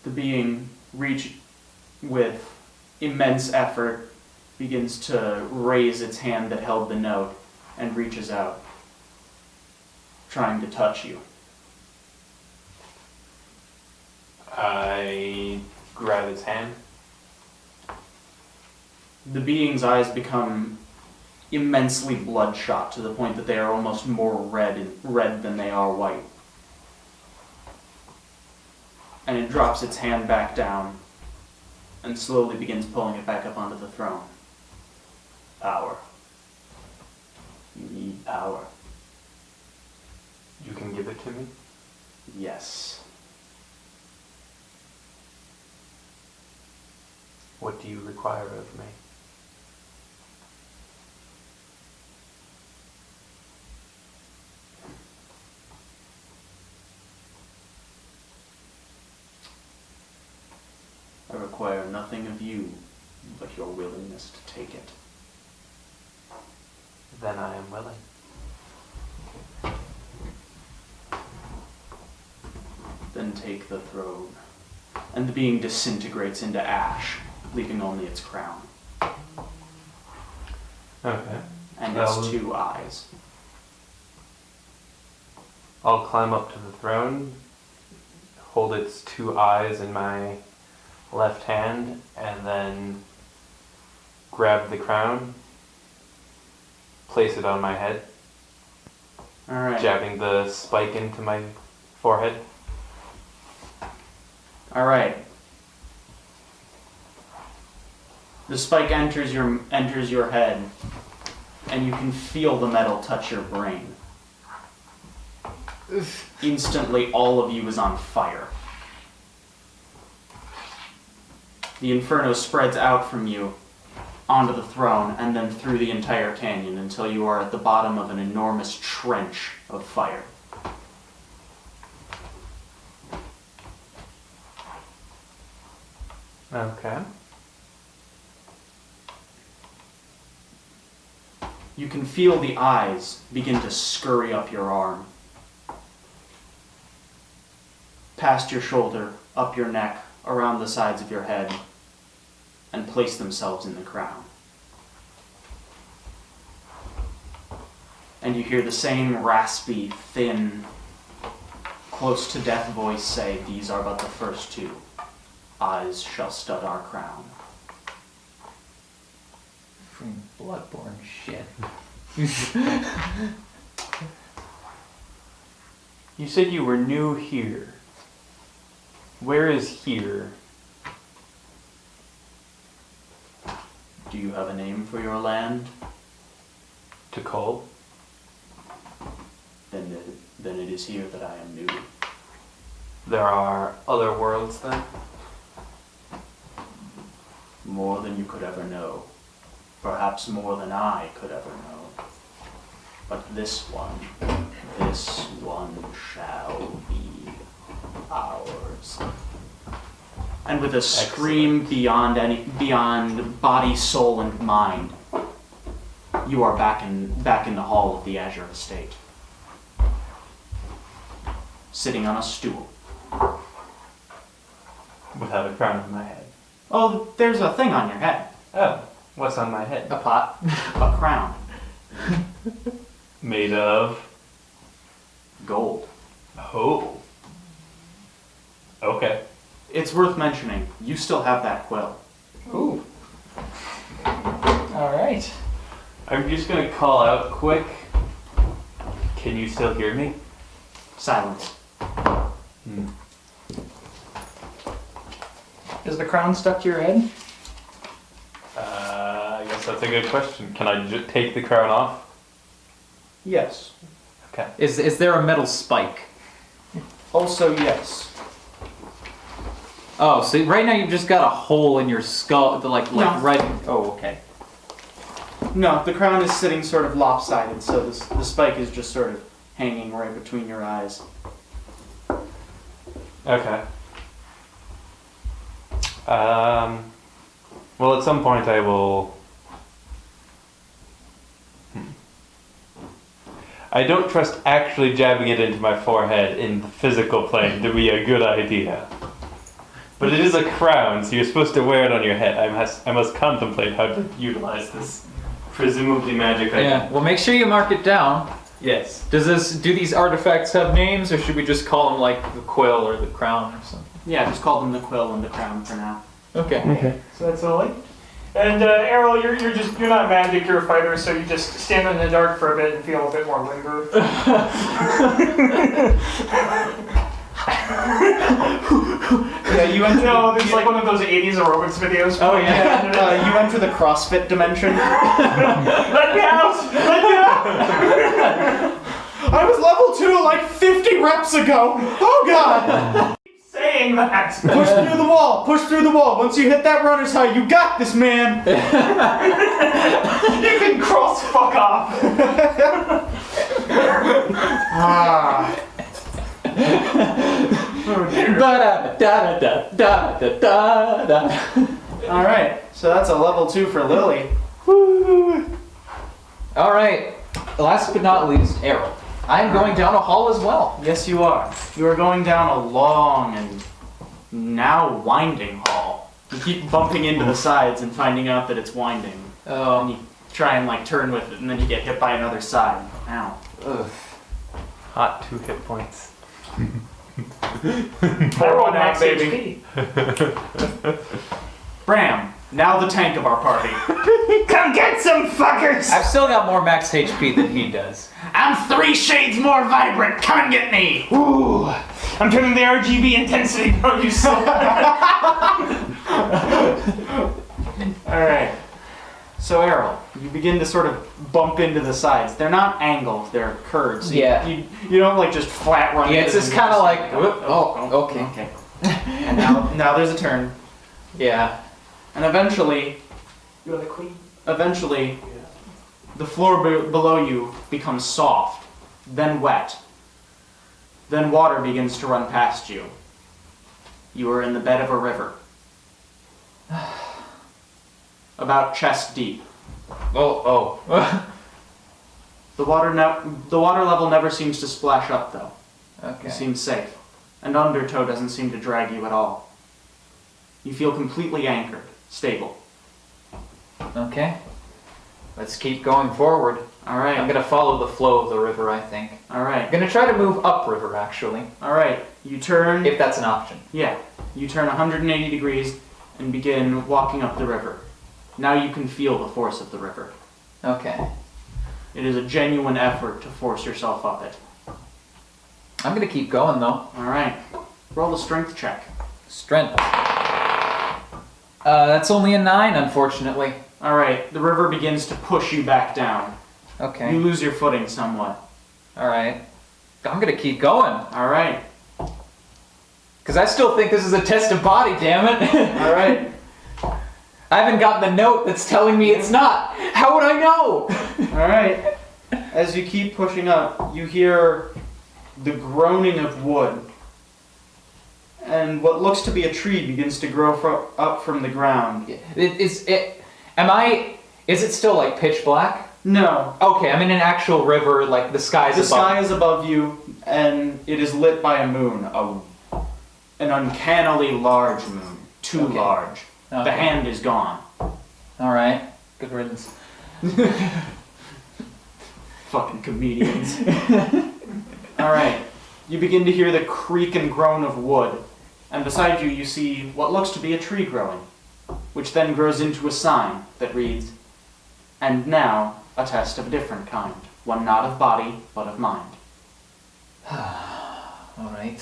The being, with immense effort, begins to raise its hand that held the note and reaches out, trying to touch you. I grab its hand. The being's eyes become immensely bloodshot to the point that they are almost more red than they are white. And it drops its hand back down and slowly begins pulling it back up onto the throne. Power. You need power. You can give it to me? Yes. What do you require of me? I require nothing of you but your willingness to take it. Then I am willing. Then take the throne. And the being disintegrates into ash, leaving only its crown Okay. and its Well- 2 eyes. I'll climb up to the throne, hold its 2 eyes in my left hand, and then grab the crown, place it on my head, All right. jabbing the spike into my forehead. All right. The spike enters your head, and you can feel the metal touch your brain. Instantly, all of you is on fire. The inferno spreads out from you onto the throne and then through the entire canyon until you are at the bottom of an enormous trench of fire. Okay. You can feel the eyes begin to scurry up your arm, past your shoulder, up your neck, around the sides of your head, and place themselves in the crown. And you hear the same raspy, thin, close to death voice say, "These are but the first 2. Eyes shall stud our crown." Freaking bloodborne shit. You said you were new here. Where is here? Do you have a name for your land? Tkohl? Then it is here that I am new. There are other worlds then? More than you could ever know. Perhaps more than I could ever know. But this one shall be ours. And with a scream beyond body, soul, and mind, you are back in the hall of the Azure Estate, sitting on a stool. Without a crown on my head. Oh, there's a thing on your head. Oh, what's on my head? A pot. A crown. Made of? Gold. Oh. Okay. It's worth mentioning, you still have that quill. Ooh. All right. I'm just gonna call out quick. Can Can you still hear me? Silence. Hmm. Is the crown stuck to your head? I guess that's a good question. Can I take the crown off? Yes. Okay. Is there a metal spike? Also, yes. Oh, so right now you've just got a hole in your skull, like No. right. Oh, okay. No, the crown is sitting sort of lopsided, so the spike is just sort of hanging right between your eyes. Okay. Well, at some point I will. I don't trust actually jabbing it into my forehead in the physical plane to be a good idea. But it is a crown, so you're supposed to wear it on your head. I must contemplate how to utilize this presumably magic item. Yeah. Well, make sure you mark it down. Yes. Do these artifacts have names, or should we just call them like the quill or the crown or something? Yeah, just call them the quill and the crown for now. Okay. Okay. So that's all. And Errol, you're not magic. You're a fighter, so you just stand in the dark for a bit and feel a bit more limber. Yeah, you enter. No, there's like one of those '80s aerobics videos. Oh, yeah. You enter the CrossFit dimension. Let me out! Let me out! I was level 2 like 50 reps ago. Oh god! Saying that. Push through the wall. Push through the wall. Once you hit that runner's high, you got this, man. You can cross fuck off. Ah. Oh dear. Da da da da da da da. All right. So that's a level 2 for Lily. All right. Last but not least, Errol. I'm going down a hall as well. Yes, you are. You are going down a long and now winding hall. You keep bumping into the sides and finding out that it's winding. And Oh. you try and like turn with it, and then you get hit by another side. Ow. Ugh. Hot 2 hit points. Pour one out, max baby. Bram, now the tank of our party. Come get some fuckers. I've still got more max HP than he does. I'm 3 shades more vibrant. Come and get me. Ooh, I'm turning the RGB intensity on you. So. All right. So Errol, you begin to sort of bump into the sides. They're not angled; they're curved. So Yeah. You don't like just flat run. Yeah, it's into just them. kind of like, oh, okay. Okay. And now there's a turn, Yeah. and eventually, You're the queen. the floor below you becomes soft, then wet. Then water begins to run past you. You are in the bed of a river. About chest deep. Oh. The water level never seems to splash up though. Okay. You seem safe. And undertow doesn't seem to drag you at all. You feel completely anchored, stable. Okay. Let's keep going forward. I'm Alright, gonna follow the flow of the river, I think. I'm alright, gonna try to move upriver, actually, alright. You turn, if that's an option. yeah, you turn 180 degrees and begin walking up the river. Now you can feel the force of the river. Okay. It is a genuine effort to force yourself up it. I'm gonna keep going, though. Alright, roll a strength check. Strength. That's only a 9, unfortunately. Alright, the river begins to push you back down. Okay. You lose your footing somewhat. Alright. I'm gonna keep going. Alright, Because I still think this is a test of body, damn it. alright. I haven't gotten the note that's telling me it's not. How would I know? Alright. As you keep pushing up, you hear the groaning of wood. And what looks to be a tree begins to grow up from the ground. Is it still like pitch black? No. Okay, I'm in an actual river, like the sky's The above. sky is above you, and it is lit by a moon. An uncannily large moon. Too Okay. large. The Okay. hand is gone. Alright. Good riddance. Fucking comedians. Alright. You begin to hear the creak and groan of wood, and beside you you see what looks to be a tree growing, which then grows into a sign that reads, "And now a test of a different kind, one not of body, but of mind." All right.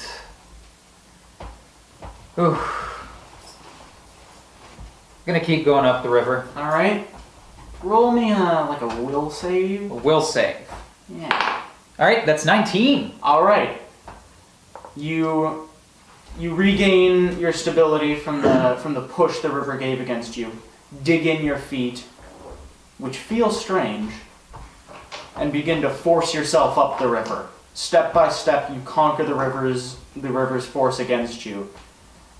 Ooh. Gonna keep going up the river. All right. Roll me like a will save. Will save. Yeah. All right, that's 19. All right. You regain your stability from the push the river gave against you. Dig in your feet, which feels strange, and begin to force yourself up the river. Step by step, you conquer the river's force against you,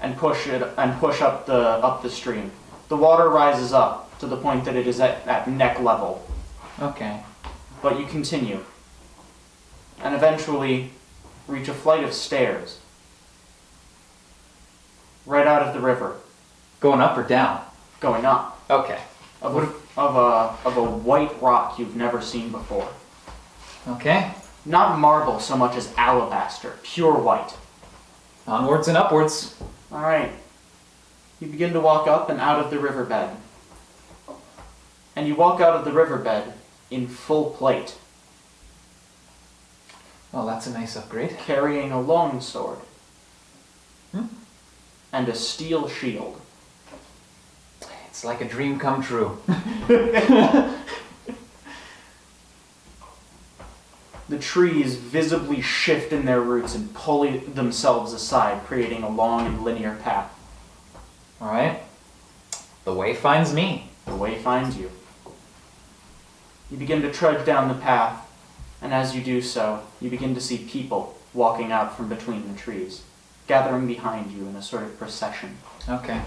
and push up the stream. The water rises up to the point that it is at neck level, Okay. but you continue, and eventually reach a flight of stairs right out of the river, Going up or down? going up Okay. of a white rock you've never seen before. Okay. Not marble so much as alabaster, pure white. Onwards and upwards. All right. You begin to walk up and out of the riverbed. And you walk out of the riverbed in full plate, Well, that's a nice upgrade. carrying a longsword Hmm. and a steel shield. It's like a dream come true. The trees visibly shift in their roots and pull themselves aside, creating a long and linear path. All right. The way finds me. The way finds you. You begin to trudge down the path, and as you do so, you begin to see people walking out from between the trees, gathering behind you in a sort of procession. Okay.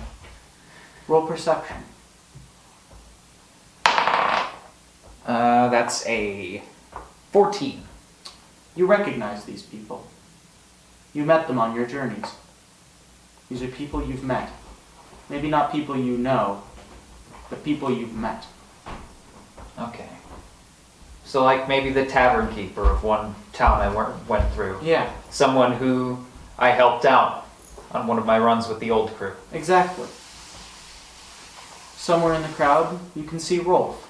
Roll perception. That's a 14. You recognize these people. You met them on your journeys. These are people you've met. Maybe not people you know, but people you've met. Okay. So like maybe the tavern keeper of one town I went through. Yeah, Someone who I helped out on one of my runs with the old crew. exactly. Somewhere in the crowd, you can see Rolf.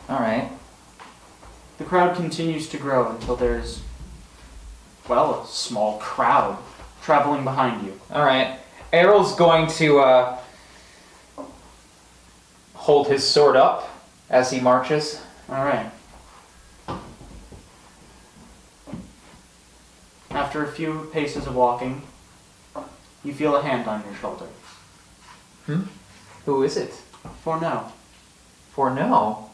All right. The crowd continues to grow until there's, well, a small crowd traveling behind you. All right. Errol's going to hold his sword up as he marches. All right. After a few paces of walking, you feel a hand on your shoulder. Who is it? For no. For no.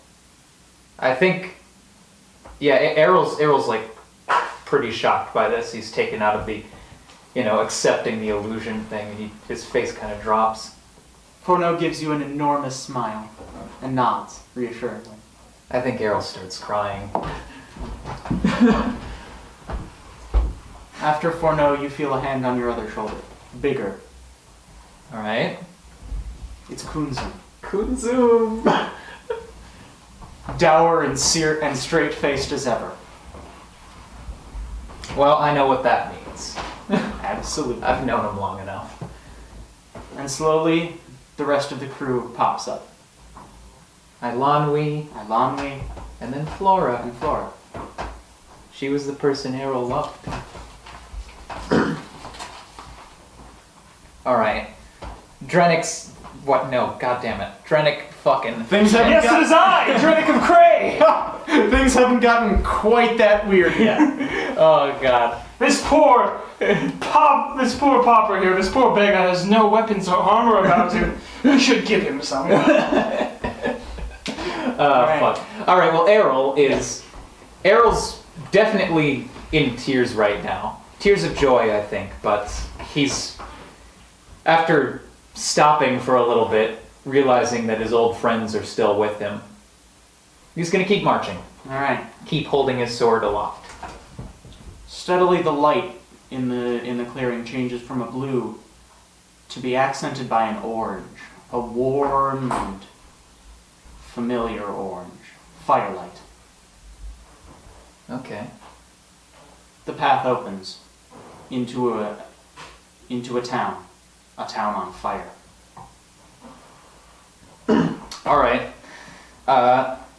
I think, yeah, Errol's like pretty shocked by this. He's taken out of the, accepting the illusion thing, and his face kind of drops. Forno gives you an enormous smile and nods reassuringly. I think Errol starts crying. After Forno, you feel a hand on your other shoulder. Bigger. All right. It's Kunzum. Kunzum. Dour and straight-faced as ever. Well, I know what that means. Absolutely. I've known him long enough. And slowly, the rest of the crew pops up. Ilanwi, Ilanwi and then Flora. and Flora. She was the person Errol loved. All right. Drennick's... What? No, God damn it. Drennick fucking... Things haven't Yes, it is I, Drinick of Cray! Things haven't gotten quite that weird yet. Oh, God. This poor pauper here, this poor beggar has no weapons or armor about him. We should give him some. Alright. Fuck. All right, well, Errol's definitely in tears right now. Tears of joy, I think, but he's... After stopping for a little bit, realizing that his old friends are still with him, he's gonna keep marching. Alright. Keep holding his sword aloft. Steadily the light in the clearing changes from a blue to be accented by an orange. A warm and familiar orange. Firelight. Okay. The path opens into a town. A town on fire. All right.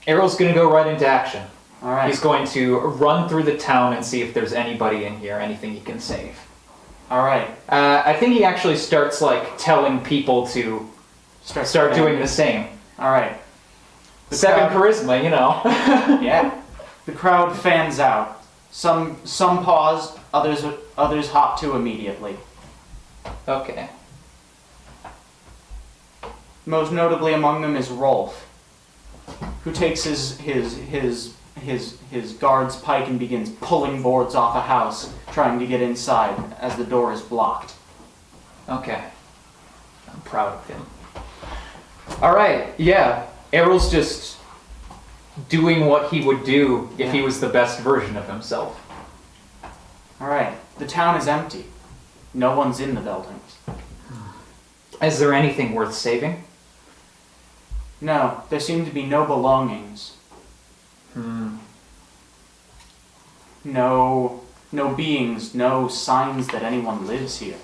Errol's gonna go right into action. All right. He's going to run through the town and see if there's anybody in here, anything he can save. All right. I think he actually starts like telling people to start doing the same. All right. The 7 crowd- charisma, you know. Yeah. The crowd fans out. Some pause. Others hop to immediately. Okay. Most notably among them is Rolf, who takes his guard's pike and begins pulling boards off a house, trying to get inside as the door is blocked. Okay. I'm proud of him. Alright, yeah. Errol's just doing what he would do if he was the best version of himself. All right. The town is empty. No one's in the buildings. Is there anything worth saving? No, there seem to be no belongings. No beings, no signs that anyone lives here,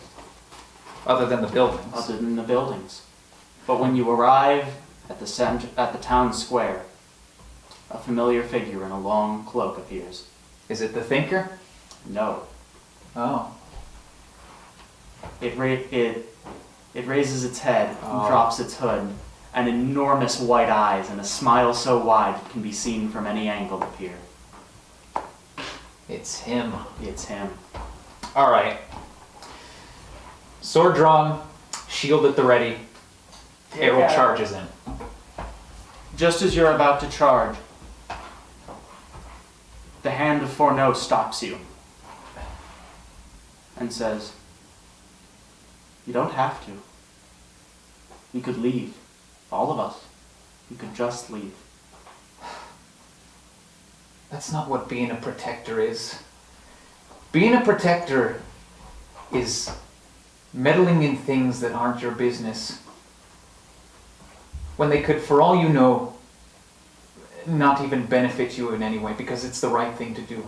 Other than the buildings. other than the buildings. But when you arrive at the town square, a familiar figure in a long cloak appears. Is it the thinker? No, Oh. it raises its head and Oh. drops its hood, and enormous white eyes and a smile so wide it can be seen from any angle appear. It's him. It's him. Alright. Sword drawn, shield at the ready. Errol Yeah. charges in. Just as you're about to charge, the hand of Fourneau stops you and says, "You don't have to. You could leave. All of us. You could just leave." That's not what being a protector is. Being a protector is meddling in things that aren't your business. When they could, for all you know, not even benefit you in any way because it's the right thing to do.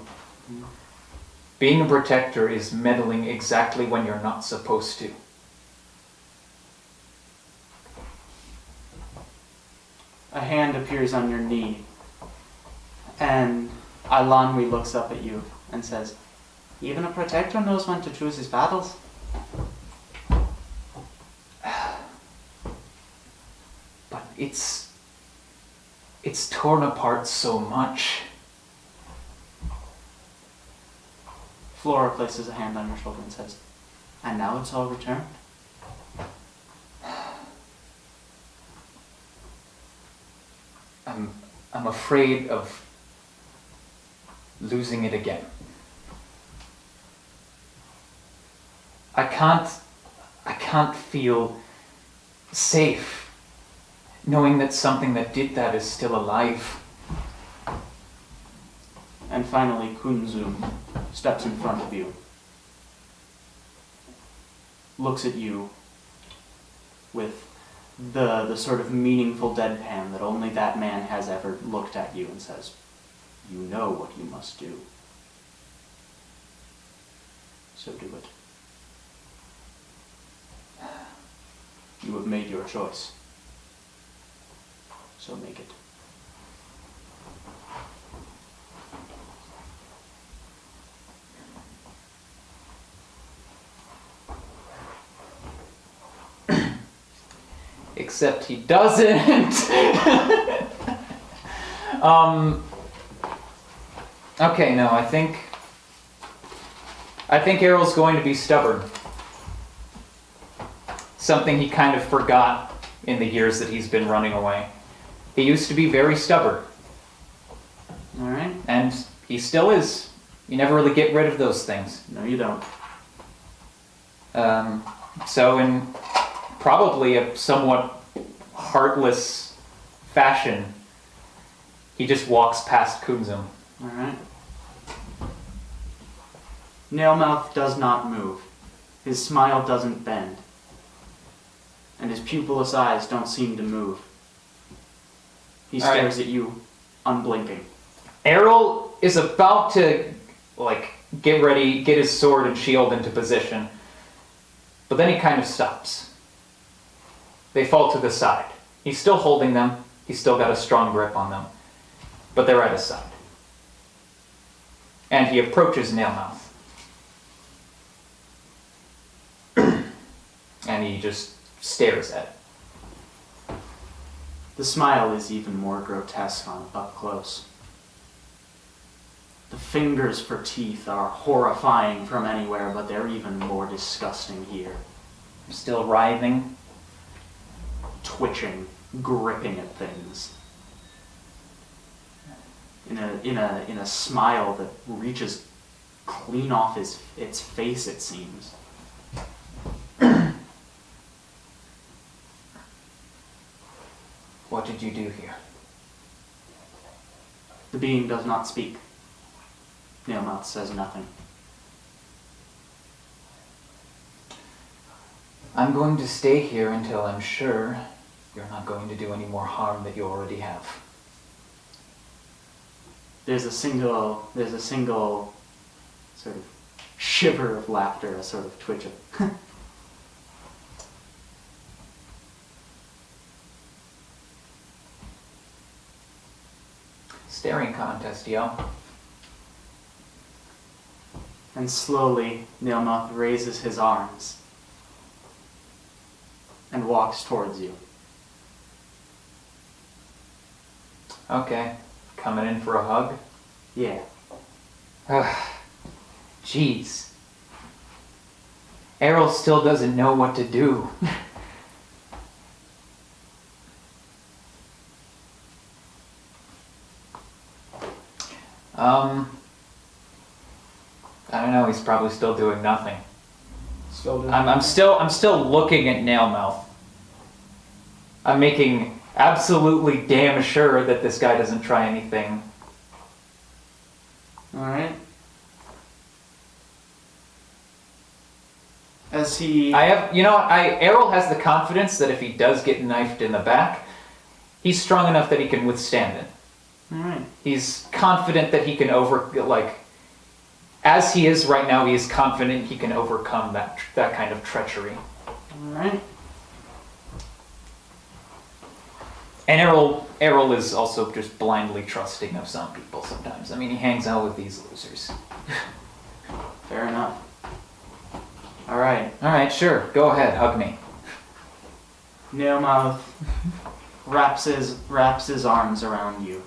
Being a protector is meddling exactly when you're not supposed to. A hand appears on your knee, and Alanwi looks up at you and says, "Even a protector knows when to choose his battles." But it's torn apart so much. Flora places a hand on your shoulder and says, "And now it's all returned?" I'm afraid of losing it again. I can't feel safe knowing that something that did that is still alive. And finally, Kunzum steps in front of you, looks at you with the sort of meaningful deadpan that only that man has ever looked at you, and says, "You know what you must do. So do it. You have made your choice. So make it." Except he doesn't. Okay, no, I think Errol's going to be stubborn. Something he kind of forgot in the years that he's been running away. He used to be very stubborn, All right? and he still is. You never really get rid of those things. No, you don't. So in probably a somewhat heartless fashion, he just walks past Kunzum. All right. Nailmouth does not move. His smile doesn't bend. And his pupilless eyes don't seem to move. He All right. stares at you, unblinking. Errol is about to, get ready, get his sword and shield into position, but then he kind of stops. They fall to the side. He's still holding them. He's still got a strong grip on them. but they're at his side. And he approaches Nailmouth. And he just stares at it. The smile is even more grotesque up close. The fingers for teeth are horrifying from anywhere, but they're even more disgusting here. Still writhing. Twitching, gripping at things. In a smile that reaches clean off its face, it seems. What did you do here? The being does not speak. Nailmouth says nothing. I'm going to stay here until I'm sure you're not going to do any more harm that you already have. There's a single sort of shiver of laughter, a sort of twitch of Staring contest, yo. And slowly, Nailmouth raises his arms and walks towards you. Okay. Coming in for a hug? Yeah. Jeez. Errol still doesn't know what to do. I don't know, he's probably still doing nothing. Still doing I'm still looking at Nailmouth. I'm making absolutely damn sure that this guy doesn't try anything. Alright. As he... Errol has the confidence that if he does get knifed in the back, he's strong enough that he can withstand it. Alright. He's confident that he can as he is right now, he is confident he can overcome that kind of treachery. Alright. And Errol is also just blindly trusting of some people sometimes. I mean, he hangs out with these losers. Fair enough. Alright. Alright, sure. Go ahead. Hug me. Nailmouth wraps his arms around you.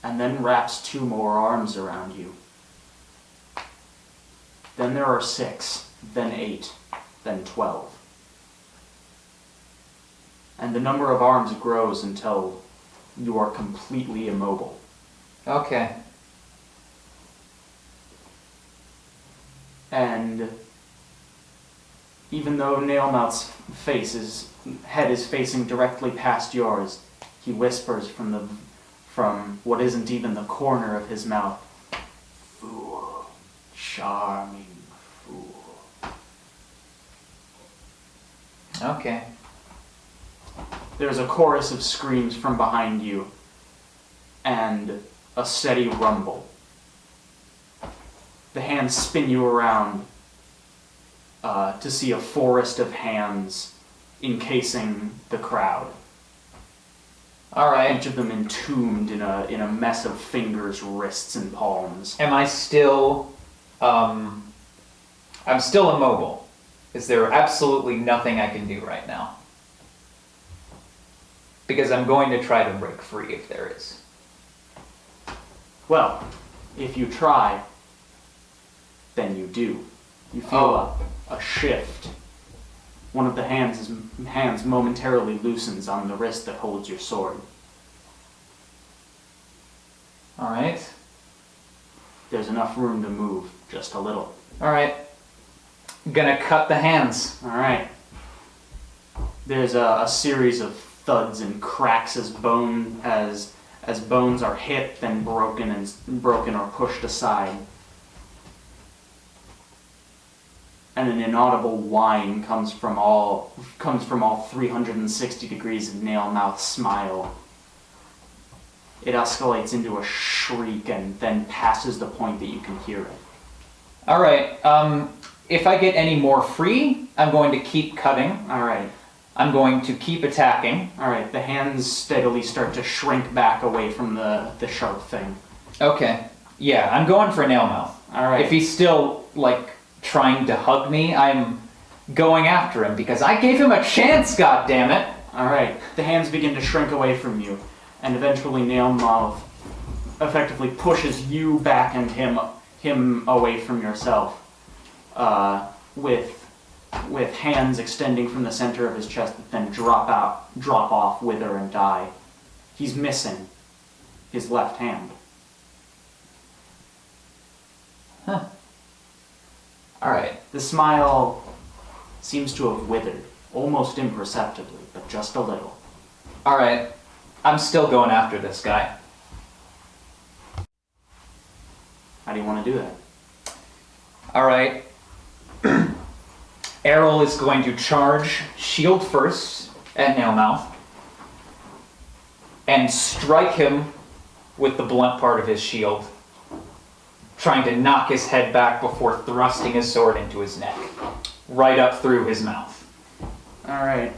And then wraps 2 more arms around you. Then there are 6, then 8, then 12. And the number of arms grows until you are completely immobile. Okay. And even though Nailmouth's head is facing directly past yours, he whispers from what isn't even the corner of his mouth, "Fool, charming fool." Okay. There's a chorus of screams from behind you, and a steady rumble. The hands spin you around to see a forest of hands encasing the crowd. Alright. Each of them entombed in a mess of fingers, wrists, and palms. Am I still... I'm still immobile. Is there absolutely nothing I can do right now? Because I'm going to try to break free if there is. Well, if you try, then you do. You feel a shift. One of the hands momentarily loosens on the wrist that holds your sword. Alright. There's enough room to move, just a little. Alright. Gonna cut the hands. Alright. There's a series of thuds and cracks as bones are hit, then broken or pushed aside. And an inaudible whine comes from all 360 degrees of Nailmouth's smile. It escalates into a shriek and then passes the point that you can hear it. Alright, if I get any more free, I'm going to keep cutting. Alright. I'm going to keep attacking. All right. The hands steadily start to shrink back away from the sharp thing. Okay. Yeah, I'm going for nail mouth. All right. If he's still, like, trying to hug me, I'm going after him because I gave him a chance, goddammit! All right. The hands begin to shrink away from you, and eventually Nailmouth effectively pushes you back and him away from yourself, with hands extending from the center of his chest that then drop off, wither, and die. He's missing his left hand. Huh. Alright. The smile seems to have withered, almost imperceptibly, but just a little. Alright. I'm still going after this guy. How do you want to do that? Alright. Errol is going to charge shield first at Nailmouth and strike him with the blunt part of his shield, trying to knock his head back before thrusting his sword into his neck, right up through his mouth. Alright.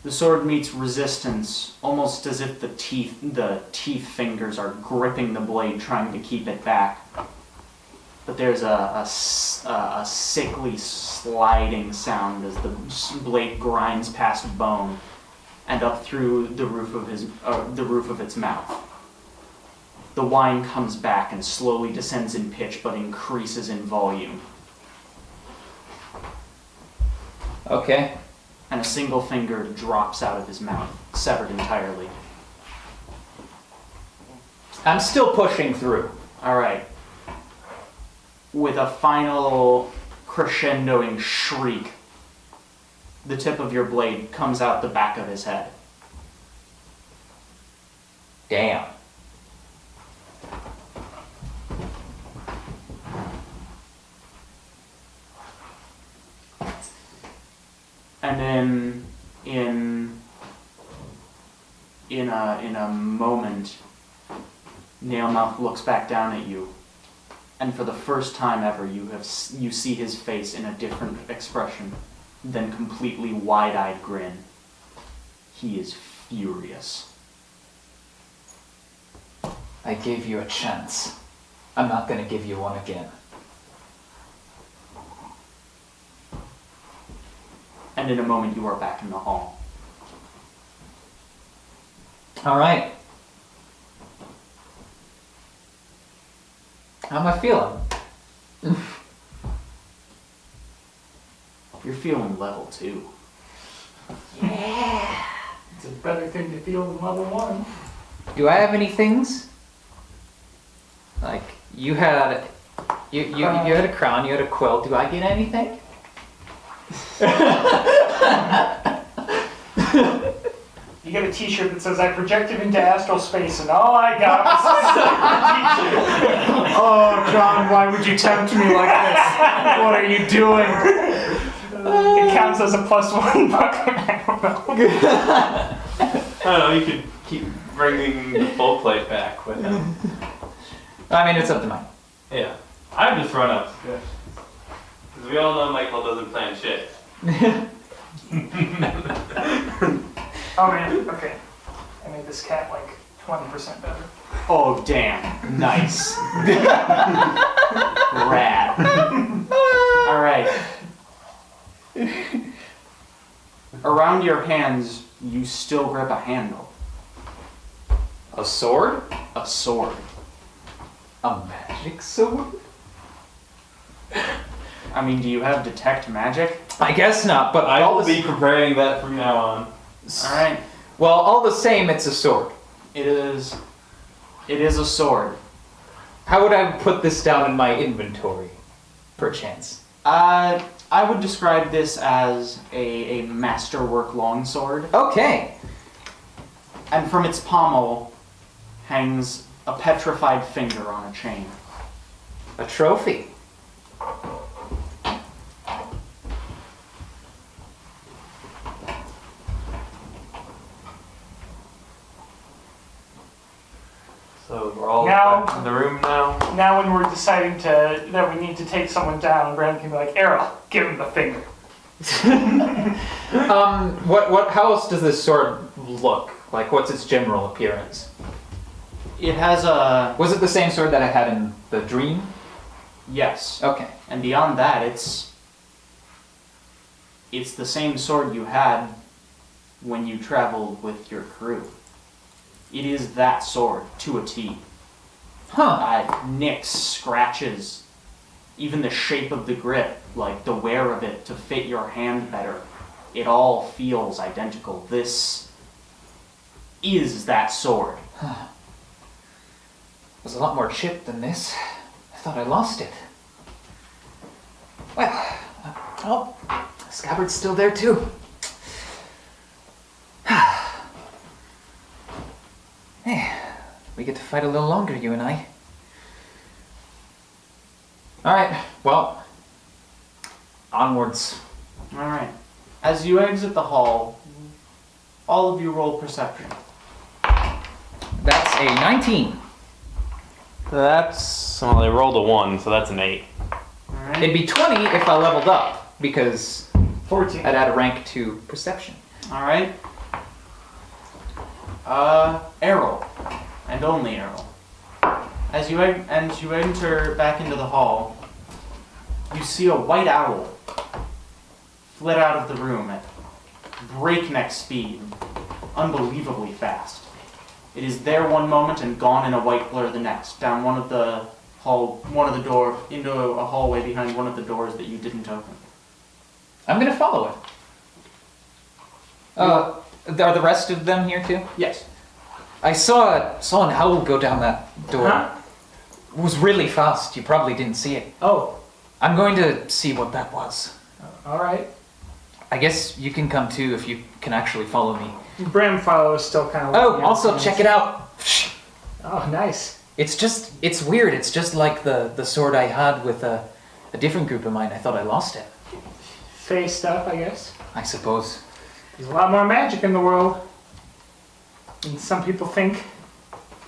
The sword meets resistance, almost as if the teeth fingers are gripping the blade, trying to keep it back. But there's a sickly sliding sound as the blade grinds past bone and up through the roof of its mouth. The whine comes back and slowly descends in pitch, but increases in volume. Okay. And a single finger drops out of his mouth, severed entirely. I'm still pushing through. Alright. With a final crescendoing shriek, the tip of your blade comes out the back of his head. Damn. And then, in a moment, Nailmouth looks back down at you, and for the first time ever, you see his face in a different expression than completely wide-eyed grin. He is furious. I gave you a chance. I'm not gonna give you one again. And in a moment, you are back in the hall. Alright. How am I feeling? You're feeling level 2. It's a better thing to feel than level 1. Do I have any things? Like, you had a crown, you had a quilt. Do I get anything? You get a t-shirt that says, I projected into astral space and all I got was a t-shirt. Oh, John, why would you tempt me like this? What are you doing? It counts as a +1 buck. I don't know. I don't know, you could keep bringing the full plate back with him. I mean, it's up to mine. Yeah. I'm just run upstairs. Because we all know Michael doesn't plan shit. Oh man, okay. I made this cat like 20% better. Oh, damn. Nice. Rad. Alright. Around your hands, you still grip a handle. A sword? A sword. A magic sword? I mean, do you have detect magic? I guess not, but I all will the be preparing that from now on. Alright. well, all the same, it's a sword. It is a sword. How would I put this down in my inventory, perchance? I would describe this as a masterwork longsword. Okay. And from its pommel hangs a petrified finger on a chain. A trophy. So we're all Now- back in the room now. now when we're deciding that we need to take someone down, Bram can be like, Errol, give him the finger. How else does this sword look? Like, what's its general appearance? It has a Was it the same sword that I had in the dream? yes, Okay. and beyond that, it's the same sword you had when you traveled with your crew. It is that sword to a T. Huh. Nicks, scratches, even the shape of the grip, like the wear of it to fit your hand better. It all feels identical. This is that sword. It was a lot more chipped than this. I thought I lost it. Well, oh, the scabbard's still there too. Hey, we get to fight a little longer, you and I. Alright, well, onwards. Alright. As you exit the hall, all of you roll perception. That's a 19. That's, well, they rolled a 1, so that's an 8. Alright. It'd be 20 if I leveled up, because 14. I'd add a rank to perception. Alright. Errol. And only Errol. As you enter back into the hall, you see a white owl flit out of the room at breakneck speed, unbelievably fast. It is there one moment and gone in a white blur the next, down into a hallway behind one of the doors that you didn't open. I'm gonna follow it. Are the rest of them here too? Yes. I saw an owl go down that door. Huh? It was really fast. You probably didn't see it. Oh, I'm going to see what that was. all right. I guess you can come too if you can actually follow me. Bram follows still kind of. Oh, also check it out. Oh, nice. It's weird. It's just like the sword I had with a different group of mine. I thought I lost it. Fae stuff, I guess. I suppose. There's a lot more magic in the world than some people think.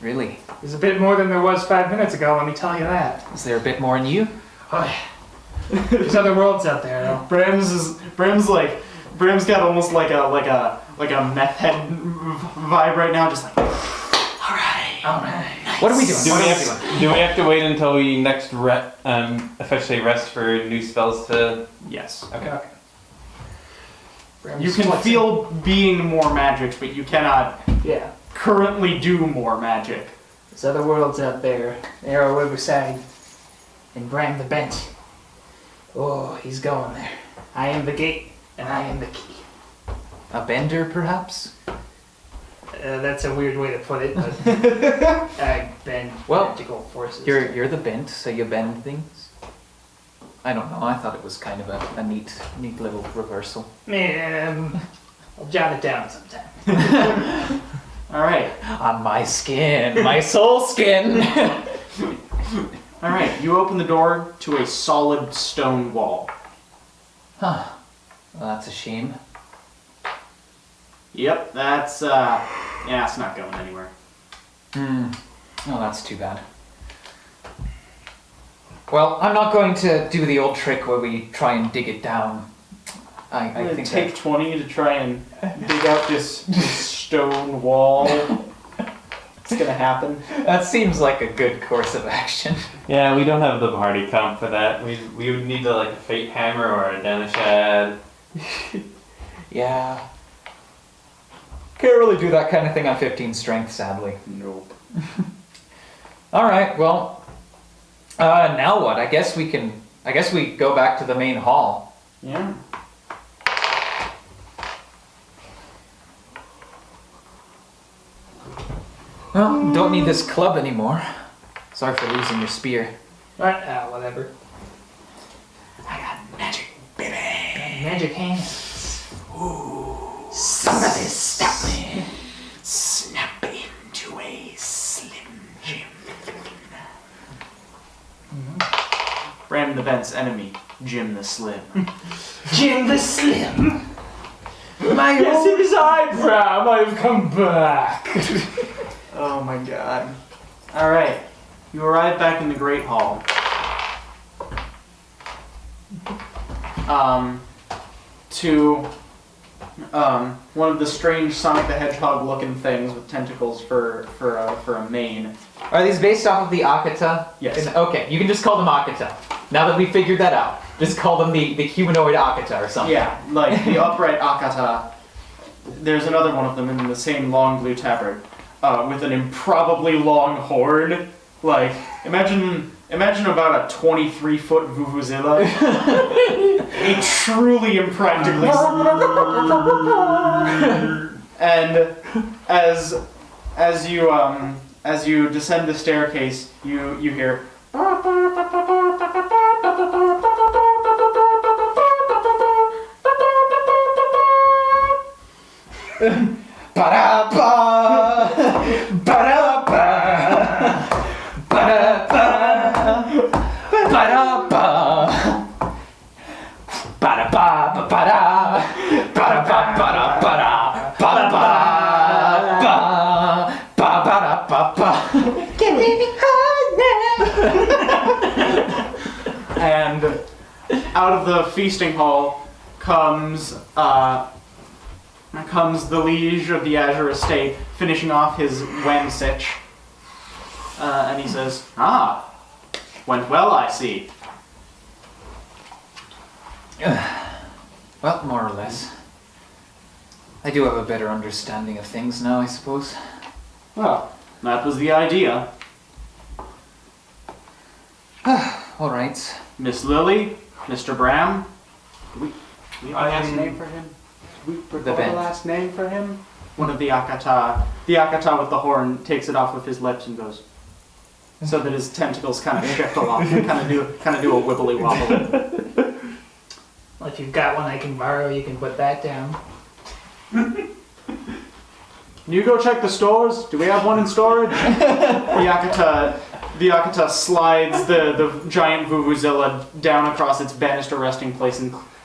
Really? There's a bit more than there was 5 minutes ago, let me tell you that. Is there a bit more in you? Oh, yeah. There's other worlds out there, though. Bram's got almost like a meth head vibe right now, just like All right. What are we doing? Do What we, are have, we doing? do we have to wait until we next officially rest for new spells to... yes. Okay. Bram's You can flexing. feel being more magic, but you cannot Yeah. currently do more magic. There's other worlds out there. Arrow Riverside. And Bram the Bent. Oh, he's going there. I am the gate, and I am the key. A bender, perhaps? That's a weird way to put it, but I bend Well, magical forces. You're the bent, so you bend things. I don't know. I thought it was kind of a neat little reversal. I'll jot it down sometime. All right. On my skin, my soul skin. All right. You open the door to a solid stone wall. Huh. Well, that's a shame. Yep. That's it's not going anywhere. Oh, that's too bad. Well, I'm not going to do the old trick where we try and dig it down. I I'm gonna think take 20 to try and dig out this stone wall. It's gonna happen. that seems like a good course of action. Yeah, we don't have the party comp for that. We would need a fate hammer or a Danishad. Yeah. Can't really do that kind of thing on 15 strength, sadly. Nope. All right. Well, now what? I guess we go back to the main hall. Yeah. Well, don't need this club anymore. Sorry for losing your spear. Right, whatever. I got magic, baby. Magic hands. Somebody stop me. Snap into a Slim Jim. Bram the Bent's enemy, Jim the Slim. Jim the Slim. My Yes, it is I, Bram. I have come back. Oh my god. Alright. You arrive back in the Great Hall. To one of the strange Sonic the Hedgehog looking things with tentacles for a mane. Are these based off of the Akata? Yes. Okay, you can just call them Akata. Now that we figured that out, just call them the humanoid Akata or something. Yeah, like the upright Akata. There's another one of them in the same long blue tabard, with an improbably long horn. Like, imagine about a 23-foot vuvuzela. A truly impractical. And as you descend the staircase, you hear. Ba-da-ba, ba-da-ba, ba-da-ba, ba-da-ba, ba-da-ba, ba-da, ba-da-ba, ba-da, ba-da, ba-da, ba-da-ba-ba. Get me high now. And out of the feasting hall comes the liege of the Azure Estate, finishing off his Wamsitch. And he says, went well, I see. Well, more or less. I do have a better understanding of things now, I suppose. Well, that was the idea. All right. Miss Lily, Mr. Bram. Do we have a last name for him? Do we recall band. the last name for him? One of the Akata. The Akata with the horn takes it off with his lips and goes, so that his tentacles kind of shift along and kind of do a wibbly wobble. Well, if you've got one I can borrow, you can put that down. Can you go check the stores? Do we have one in storage? The Akata slides the giant vuvuzela down across its banister resting place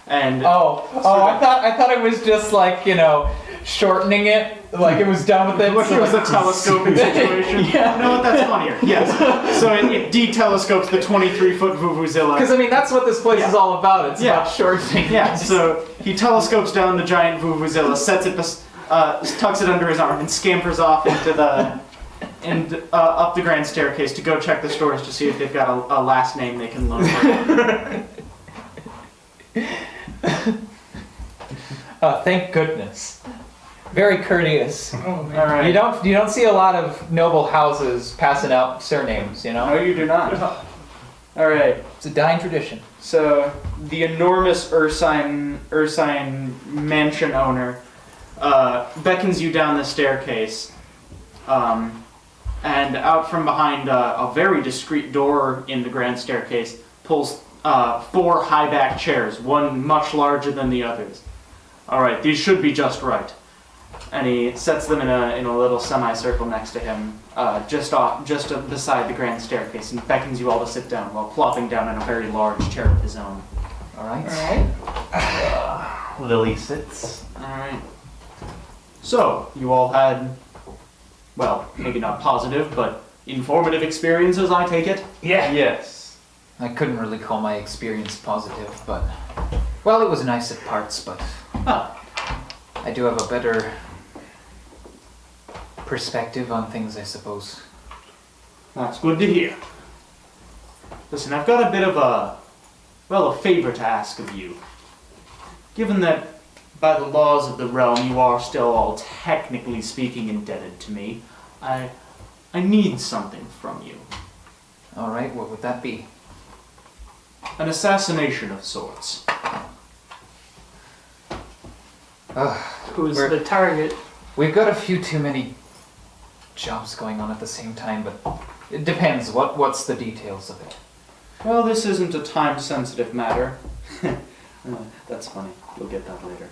and I thought it was just like, shortening it, like it was done with it. Like it was a telescoping situation. Yeah. You know what? That's funnier. Yes. So it de-telescopes the 23-foot vuvuzela. Because that's what this place is all about. It's about shortening. Yeah. So he telescopes down the giant vuvuzela, sets it, tucks it under his arm, and scampers off into up the grand staircase to go check the stores to see if they've got a last name they can loan for. Thank goodness. Very courteous. Oh, man. All right. You don't see a lot of noble houses passing out surnames, No, you do not. All right. It's a dying tradition. So the enormous Ursine mansion owner beckons you down the staircase, and out from behind a very discreet door in the grand staircase pulls 4 high-backed chairs, one much larger than the others. All right, these should be just right. And he sets them in a little semicircle next to him, just beside the grand staircase, and beckons you all to sit down while plopping down in a very large chair of his own. All right. Lily sits. All right. So you all had, well, maybe not positive, but informative experiences, I take it. Yeah. Yes. I couldn't really call my experience positive, but well, it was nice at parts, but I do have a better perspective on things, I suppose. That's good to hear. Listen, I've got a bit of a favor to ask of you. Given that by the laws of the realm you are still all technically speaking indebted to me, I need something from you. All right, what would that be? An assassination of sorts. Who's We're- the target? We've got a few too many jobs going on at the same time, but it depends. What's the details of it? Well, this isn't a time-sensitive matter. That's funny. We'll get that later.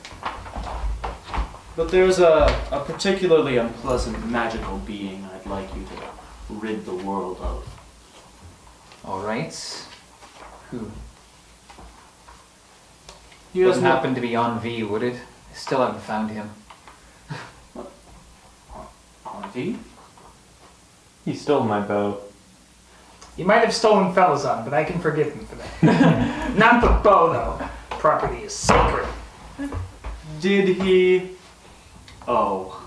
But there's a particularly unpleasant magical being I'd like you to rid the world of. All right. Who? He Doesn't has happen to be on V, would it? I still haven't found him. On V? He stole my boat. He might have stolen Felazon, but I can forgive him for that. Not the bow, though. Property is sacred. Did he... Oh.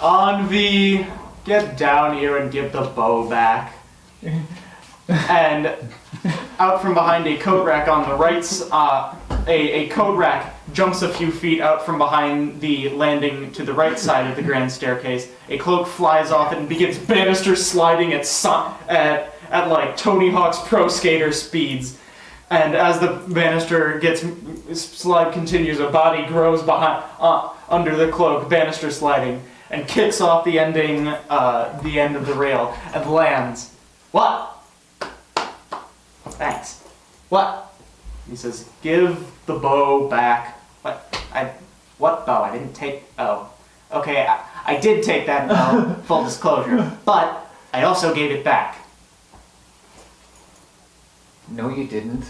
Envy, get down here and give the bow back. And out from behind a coat rack on the right, a coat rack jumps a few feet out from behind the landing to the right side of the grand staircase. A cloak flies off and begins banister sliding at like Tony Hawk's Pro Skater speeds. And as the banister slide continues, a body grows behind under the cloak, banister sliding, and kicks off the end of the rail and lands. What? Thanks. What? He says, give the bow back. What bow? I didn't take... Oh. Okay, I did take that bow, full disclosure, but I also gave it back. No, you didn't.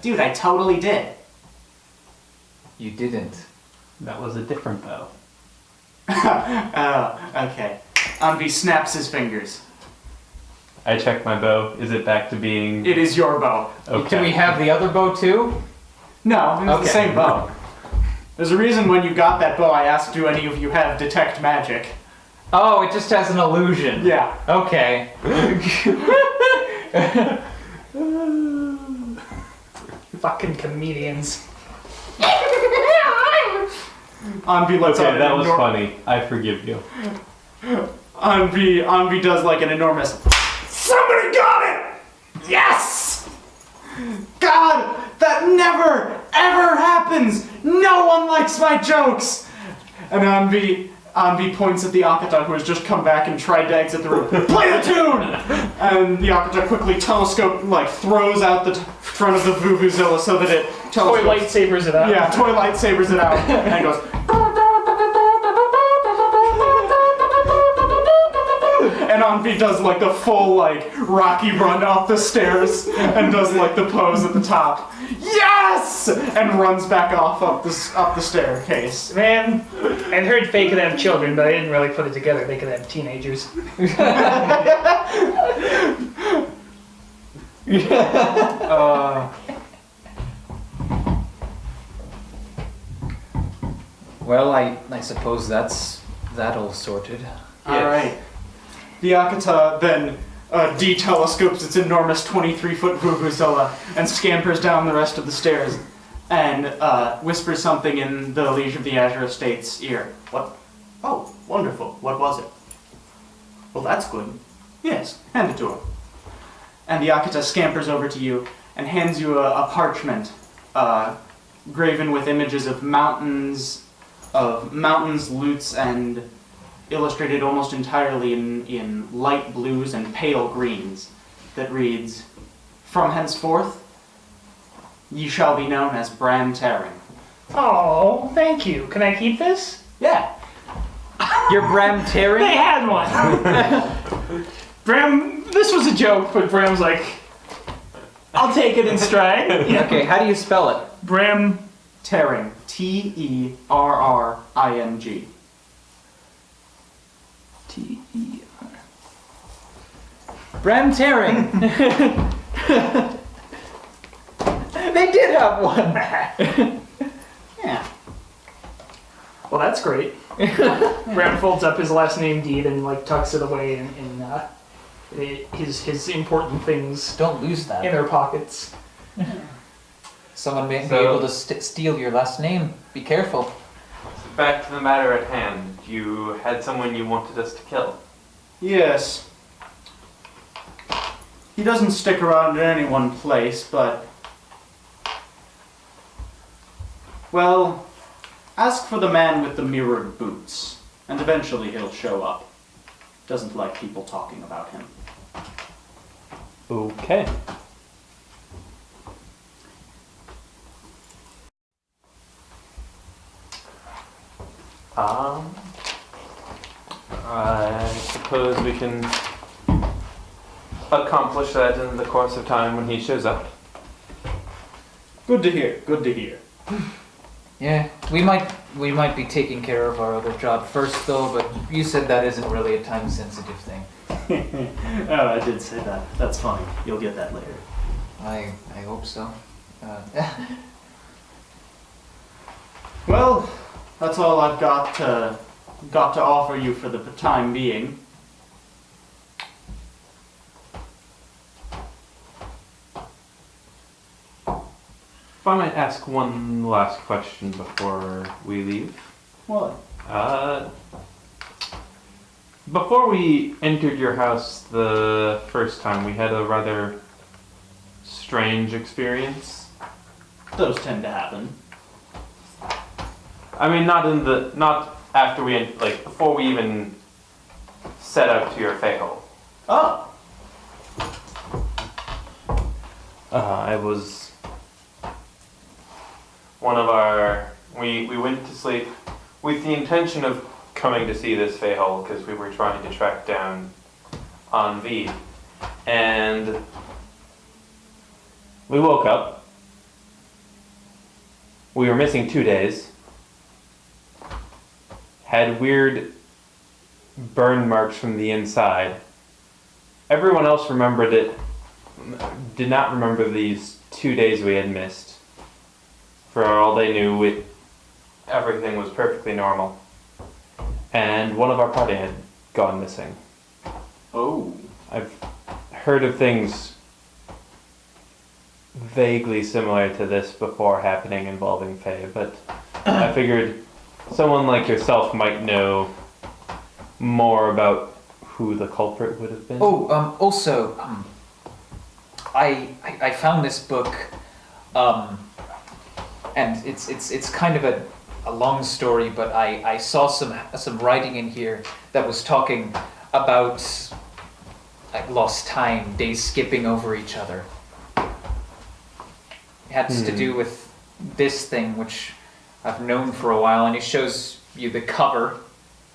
Dude, I totally did. You didn't. That was a different bow. Oh, okay. Envy snaps his fingers. I checked my bow. Is it back to being... It is your bow. Okay. Can we have the other bow too? No, it's Okay. the same bow. There's a reason when you got that bow I asked, do any of you have detect magic? Oh, it just has an illusion. Yeah. Okay. Fucking comedians. Envy lets out Okay, an that was funny. I forgive you. Envy does like an enormous... Somebody got it! Yes! God, that never, ever happens! No one likes my jokes! And Envy points at the Akata who has just come back and tried to exit the room. Play the tune! And the Akata quickly throws out the front of the Vuvuzela so that it Toy telescopes. lightsabers it out. Yeah, toy lightsabers it out. And it goes... And Envy does like the full Rocky run up the stairs and does like the pose at the top. Yes! And runs back off up the staircase. Man, I'd heard Faye could have children, but I didn't really put it together. They could have teenagers. Well, I suppose that's that all sorted. Alright. The Akata then de-telescopes its enormous 23-foot Vuvuzela and scampers down the rest of the stairs and whispers something in the Liege of the Azure Estate's ear. What? Oh, wonderful. What was it? Well, that's good. Yes, hand it to him. And the Akata scampers over to you and hands you a parchment graven with images of mountains, lutes, and illustrated almost entirely in light blues and pale greens that reads, "From henceforth, ye shall be known as Bram Taring." Oh, thank you. Can I keep this? Yeah. You're Bram They Terry? had one. Bram, this was a joke, but Bram's like, I'll take it in stride. Yeah. Okay, how do you spell it? Bram, Taring. Terring. T-E-R. Bram Taring. They did have one. Yeah. well, that's great. Bram folds up his last name deed and tucks it away in his important things Don't lose in that. their pockets. Someone may be So- able to steal your last name. Be careful. Back to the matter at hand. You had someone you wanted us to kill. Yes. He doesn't stick around in any one place, but... Well, ask for the man with the mirrored boots, and eventually he'll show up. Doesn't like people talking about him. Okay. I suppose we can accomplish that in the course of time when he shows up. Good to hear, good to hear. Yeah, we might be taking care of our other job first though, but you said that isn't really a time sensitive thing. Oh, I did say that. That's funny. You'll get that later. I hope so. Well, that's all I've got to offer you for the time being. If I might ask one last question before we leave. What? Before we entered your house the first time, we had a rather strange experience. Those tend to happen. I mean, not after before we even set out to your Tkohl. Oh. It was we went to sleep with the intention of coming to see this Tkohl because we were trying to track down Envy. And we woke up. We were missing 2 days. Had weird burn marks from the inside. Everyone else remembered it, did not remember these 2 days we had missed. For all they knew, everything was perfectly normal. And one of our party had gone missing. Oh. I've heard of things vaguely similar to this before happening involving Faye, but I figured someone like yourself might know more about who the culprit would have been. Also, I found this book, and it's kind of a long story, but I saw some writing in here that was talking about like lost time, days skipping over each other. It has to do with this thing, which I've known for a while, and he shows you the cover,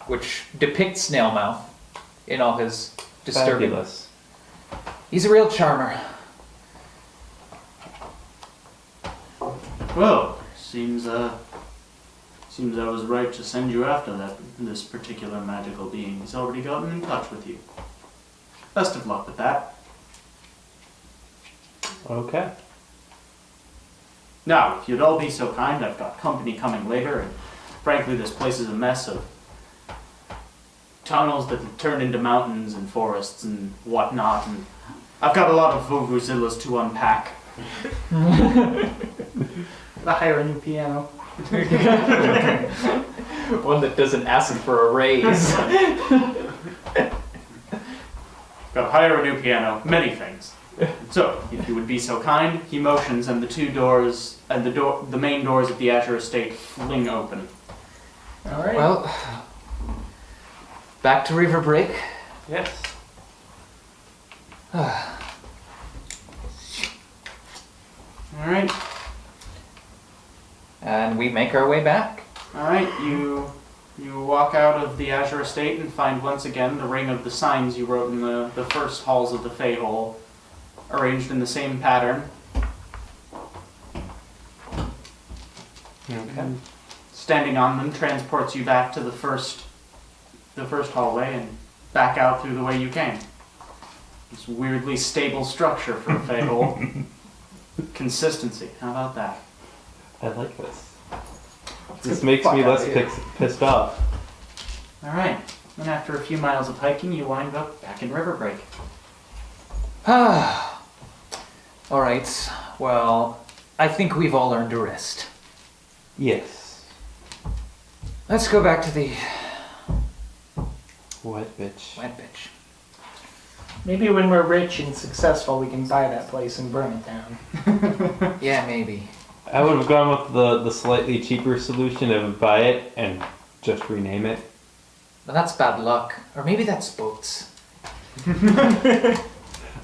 which depicts Snailmouth in all his disturbing. Fabulous. He's a real charmer. Well, seems I was right to send you after this particular magical being. He's already gotten in touch with you. Best of luck with that. Okay. Now, if you'd all be so kind, I've got company coming later, and frankly, this place is a mess of tunnels that turn into mountains and forests and whatnot, and I've got a lot of vuvuzelas to unpack. I hire a new piano. One that doesn't ask for a raise. Got to hire a new piano, many things. So, if you would be so kind, he motions, and the two doors and the main doors of the Azure Estate fling open. All right. Well, back to River Break. Yes. All right. And we make our way back. All right. You walk out of the Azure Estate and find once again the ring of the signs you wrote in the first halls of the Tkohl, arranged in the same pattern. Okay. Standing on them transports you back to the first hallway and back out through the way you came. This weirdly stable structure for a Tkohl. Consistency. How about that? I like this. This makes me less pissed off. All right. And after a few miles of hiking, you wind up back in River Break. All right. Well, I think we've all earned a rest. Yes. Let's go back to the Wet bitch. wet bitch. Maybe when we're rich and successful, we can buy that place and burn it down. Yeah, maybe. I would have gone with the slightly cheaper solution of buy it and just rename it. But that's bad luck. Or maybe that's boats.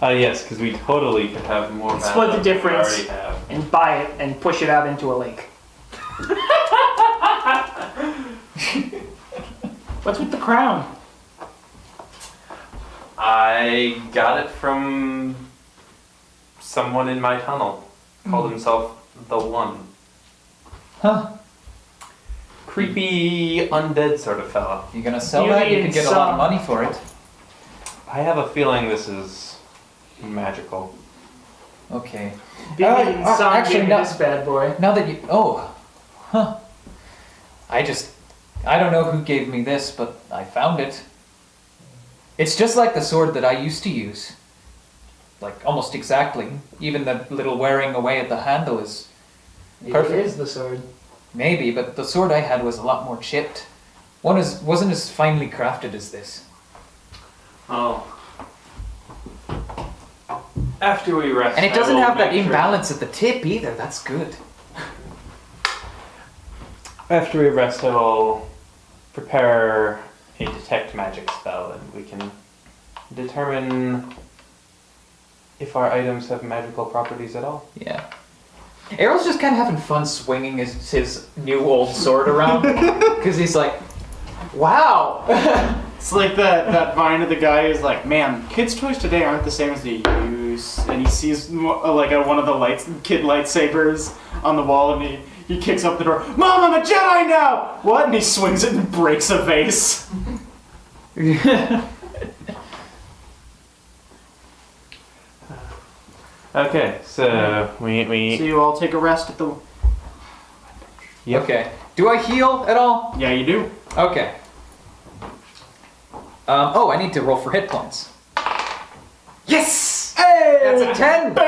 Yes, because we totally could have more bad Split the luck than we difference. already have. And buy it and push it out into a lake. What's with the crown? I got it from someone in my tunnel. Called himself the One. Huh. Creepy undead sort of fella. You gonna sell Beauty that? You and could get a lot of Song. money for it. I have a feeling this is magical. Okay. Big song actually, gave me no. this bad boy. Now that you... Oh. Huh. I don't know who gave me this, but I found it. It's just like the sword that I used to use. Like, almost exactly. Even the little wearing away at the handle is... Perfect. It is the sword. Maybe, but the sword I had was a lot more chipped. Wasn't as finely crafted as this. Oh. After we rest, And it I doesn't will have that make sure- imbalance at the tip either. That's good. After we rest, I will prepare a detect magic spell, and we can determine if our items have magical properties at all. Yeah. Errol's just kind of having fun swinging his new old sword around. Because he's like, wow! It's like that vine of the guy who's like, man, kids' toys today aren't the same as they used. And he sees like one of the kid lightsabers on the wall, and he kicks up the door. Mom, I'm a Jedi now! What? And he swings it and breaks a vase. Okay, so So we you all take a rest at the... Yep. Okay. Do I heal at all? Yeah, you do. Okay. Oh, I need to roll for hit points. Yes! Hey! That's a 10!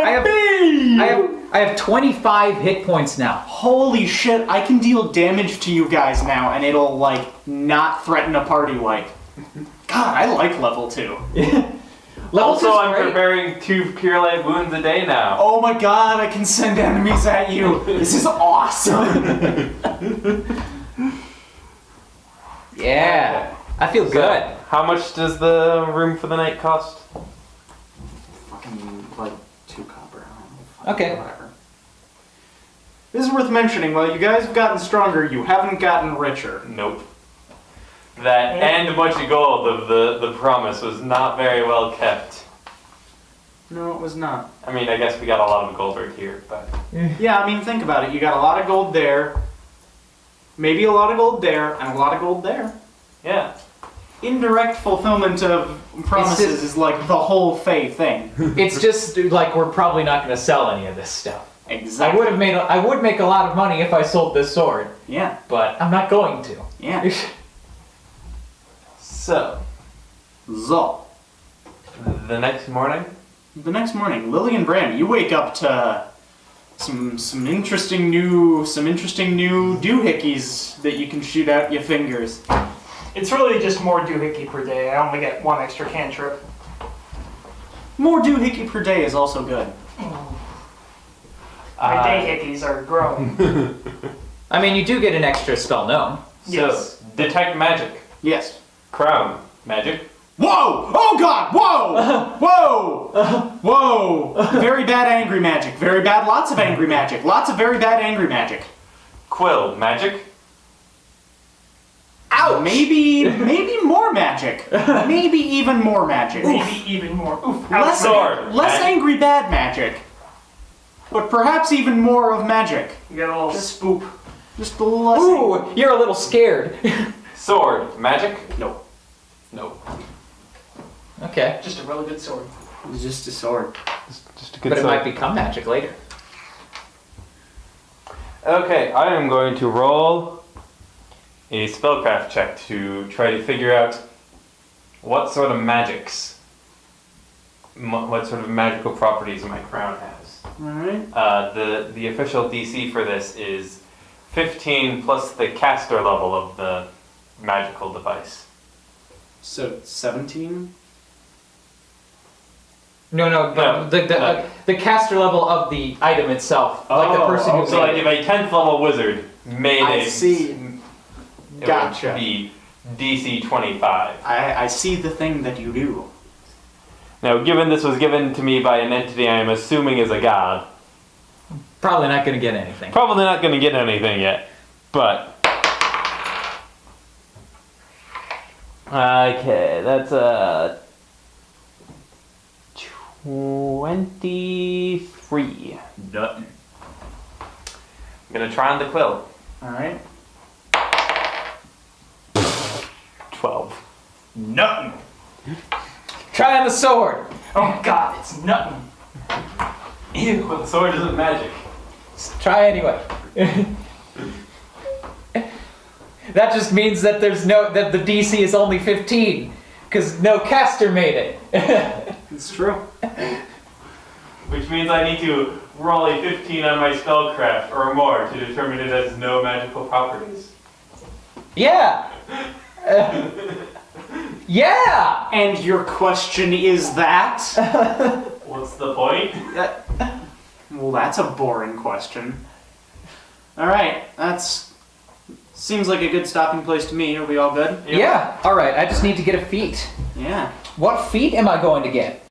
I have 25 hit points now. Holy shit, I can deal damage to you guys now, and it'll, like, not threaten a party wipe. God, I like level 2. Level also 2's I'm great. preparing 2 pure light wounds a day now. Oh my god, I can send enemies at you. This is awesome. Yeah. I feel So, good. How much does the room for the night cost? Fucking, like, 2 copper. Okay. Whatever. This is worth mentioning. While you guys have gotten stronger, you haven't gotten richer. Nope. That and a bunch of gold of the promise was not very well kept. No, it was not. I mean, I guess we got a lot of gold right here, but Yeah, I mean, think about it. You got a lot of gold there, maybe a lot of gold there, and a lot of gold there. yeah. Indirect fulfillment of promises is like the whole Fae thing. It's just like we're probably not going to sell any of this stuff. Exactly. I would make a lot of money if I sold this sword, Yeah, but I'm not going to. yeah. So, So, the next morning, the next morning, Lily and Bram, you wake up to some interesting new doohickeys that you can shoot out your fingers. It's really just more doohickey per day. I only get 1 extra cantrip. More doohickey per day is also good. My day hickeys are growing. I mean, you do get an extra spell known. Yes. So, detect magic, Yes. crown magic. Whoa! Oh god! Whoa! Whoa! Whoa! Very bad angry magic. Very bad lots of angry magic. Lots of very bad angry magic. Quill magic. Ouch! Maybe more magic. Maybe even more magic. Maybe even more. Oof. Less, Sword. less angry bad magic. But perhaps even more of magic. You got a little spoop. Just a little less. Ooh, you're a little scared. Sword magic. No. Nope. Okay. Just a really good sword. It's just a sword. Just a good But it sword. might become magic later. Okay, I am going to roll a spellcraft check to try to figure out what sort of magics, what sort of magical properties my crown has. Alright. The official DC for this is 15 plus the caster level of the magical device. So 17? No, No, the caster level of the item itself. Like the person who So like made if a 10th level wizard made I a... see. It Gotcha. would be DC 25. I see the thing that you do. Now, given this was given to me by an entity I am assuming is a god, Probably not going to get anything. probably not going to get anything yet, but... Okay, that's a 23. Nothing. I'm gonna try on the quill. Alright. 12. Nothing. Try on the sword. Oh God, it's nothing. Ew. But the sword isn't magic. Try anyway. That just means that that the DC is only 15, because no caster made it. It's true. Which means I need to roll a 15 on my spellcraft or more to determine it has no magical properties. Yeah. Yeah. And your question is that? What's the point? Well, that's a boring question. All right, seems like a good stopping place to me. Are we all good? Yep. Yeah. All right. I just need to get a feat. Yeah. What feat am I going to get?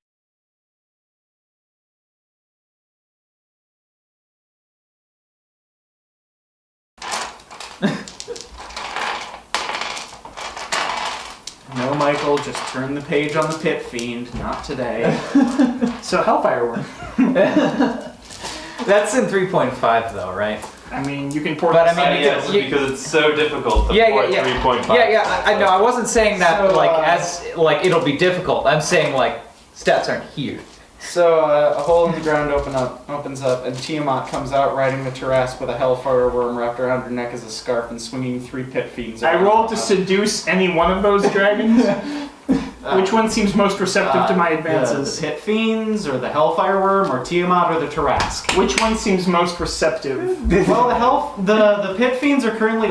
No, Michael, just turn the page on the Pit Fiend. Not today. So Hellfire Worm. That's in 3.5 though, right? I mean, you can port. But I this mean, out. Yes, you- because it's so difficult to Yeah, port yeah. 3.5. Yeah, I know. I wasn't saying that So, as it'll be difficult. I'm saying stats aren't here. So a hole in the ground opens up, and Tiamat comes out riding the Tarrasque with a Hellfire Worm wrapped around her neck as a scarf and swinging 3 Pit Fiends. I around rolled to her. seduce any one of those dragons. Which one seems most receptive to my The advances? Pit Fiends, or the Hellfire Worm, or Tiamat, or the Tarrasque. Which one seems most receptive? Well, the Pit Fiends are currently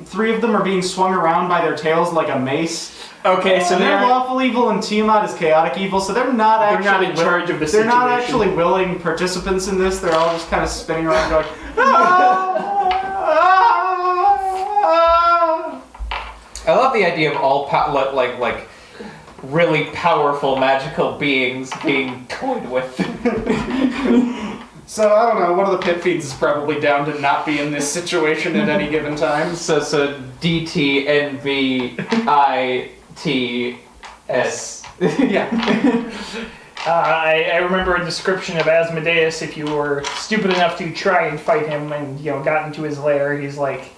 3 of them are being swung around by their tails like a mace. Okay, so So they're they're lawful evil and Tiamat is chaotic evil, so they're not They're actually not in charge of the They're not situation. actually willing participants in this. They're all just kind of spinning around going, "Ah, ah, I love the idea of all like really powerful magical beings being toyed with. So I don't know, one of the Pit Fiends is probably down to not be in this situation at any given time. so DTNVITS. Yeah. I remember a description of Asmodeus. If you were stupid enough to try and fight him and got into his lair, he's like,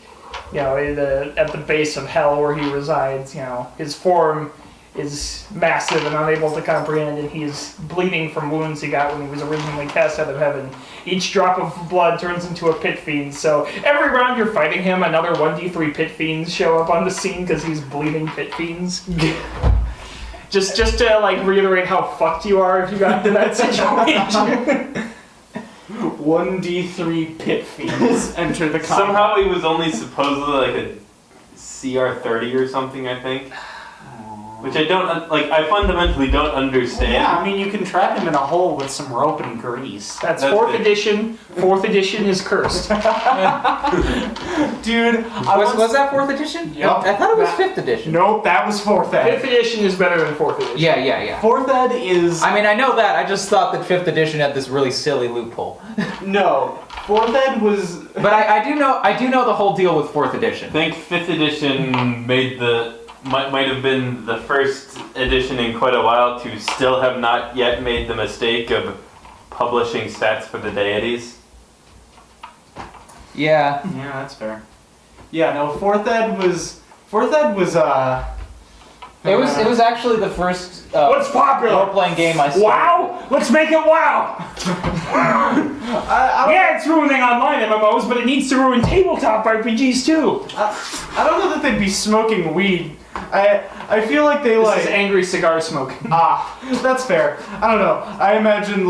at the base of hell where he resides. His form is massive and unable to comprehend, and he is bleeding from wounds he got when he was originally cast out of heaven. Each drop of blood turns into a Pit Fiend, so every round you're fighting him, another 1d3 Pit Fiends show up on the scene because he's bleeding Pit Fiends. just to reiterate how fucked you are if you got into that situation. 1d3 Pit Fiends enter the combat. Somehow he was only supposedly a CR30 or something, I think. Which I don't, I fundamentally don't understand. Yeah, I mean, you can trap him in a hole with some rope and grease. That's That's 4th it. edition. 4th edition is cursed. Dude, Was that 4th edition? Yep. I thought it was 5th edition. Nope, that was 4th ed. 5th edition is better than 4th edition. Yeah. 4th ed is... I mean, I know that. I just thought that 5th edition had this really silly loophole. No. 4th ed was... But I do know the whole deal with 4th edition. I think 5th edition might have been the first edition in quite a while to still have not yet made the mistake of publishing stats for the deities. Yeah. Yeah, that's fair. Yeah, no, 4th ed was... It was actually the first What's popular? role-playing game I started. WoW? Let's make it WoW! Yeah, it's ruining online MMOs, but it needs to ruin tabletop RPGs too. I don't know that they'd be smoking weed. I feel like they This is angry cigar smoke. that's fair. I don't know. I imagine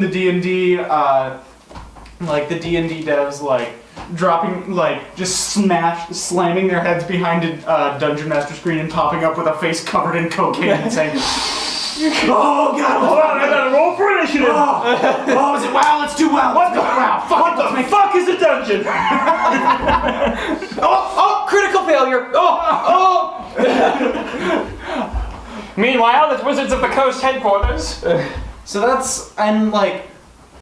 the D&D the D&D devs dropping just slamming their heads behind a dungeon master screen and popping up with a face covered in cocaine and saying, "Oh god, Hold on, I gotta roll for initiative. oh, is it WoW? Let's do WoW. What Let's go WoW. Fuck it, What the fuck is a dungeon? Oh, critical failure! Oh! Meanwhile, at Wizards of the Coast headquarters. So that's, and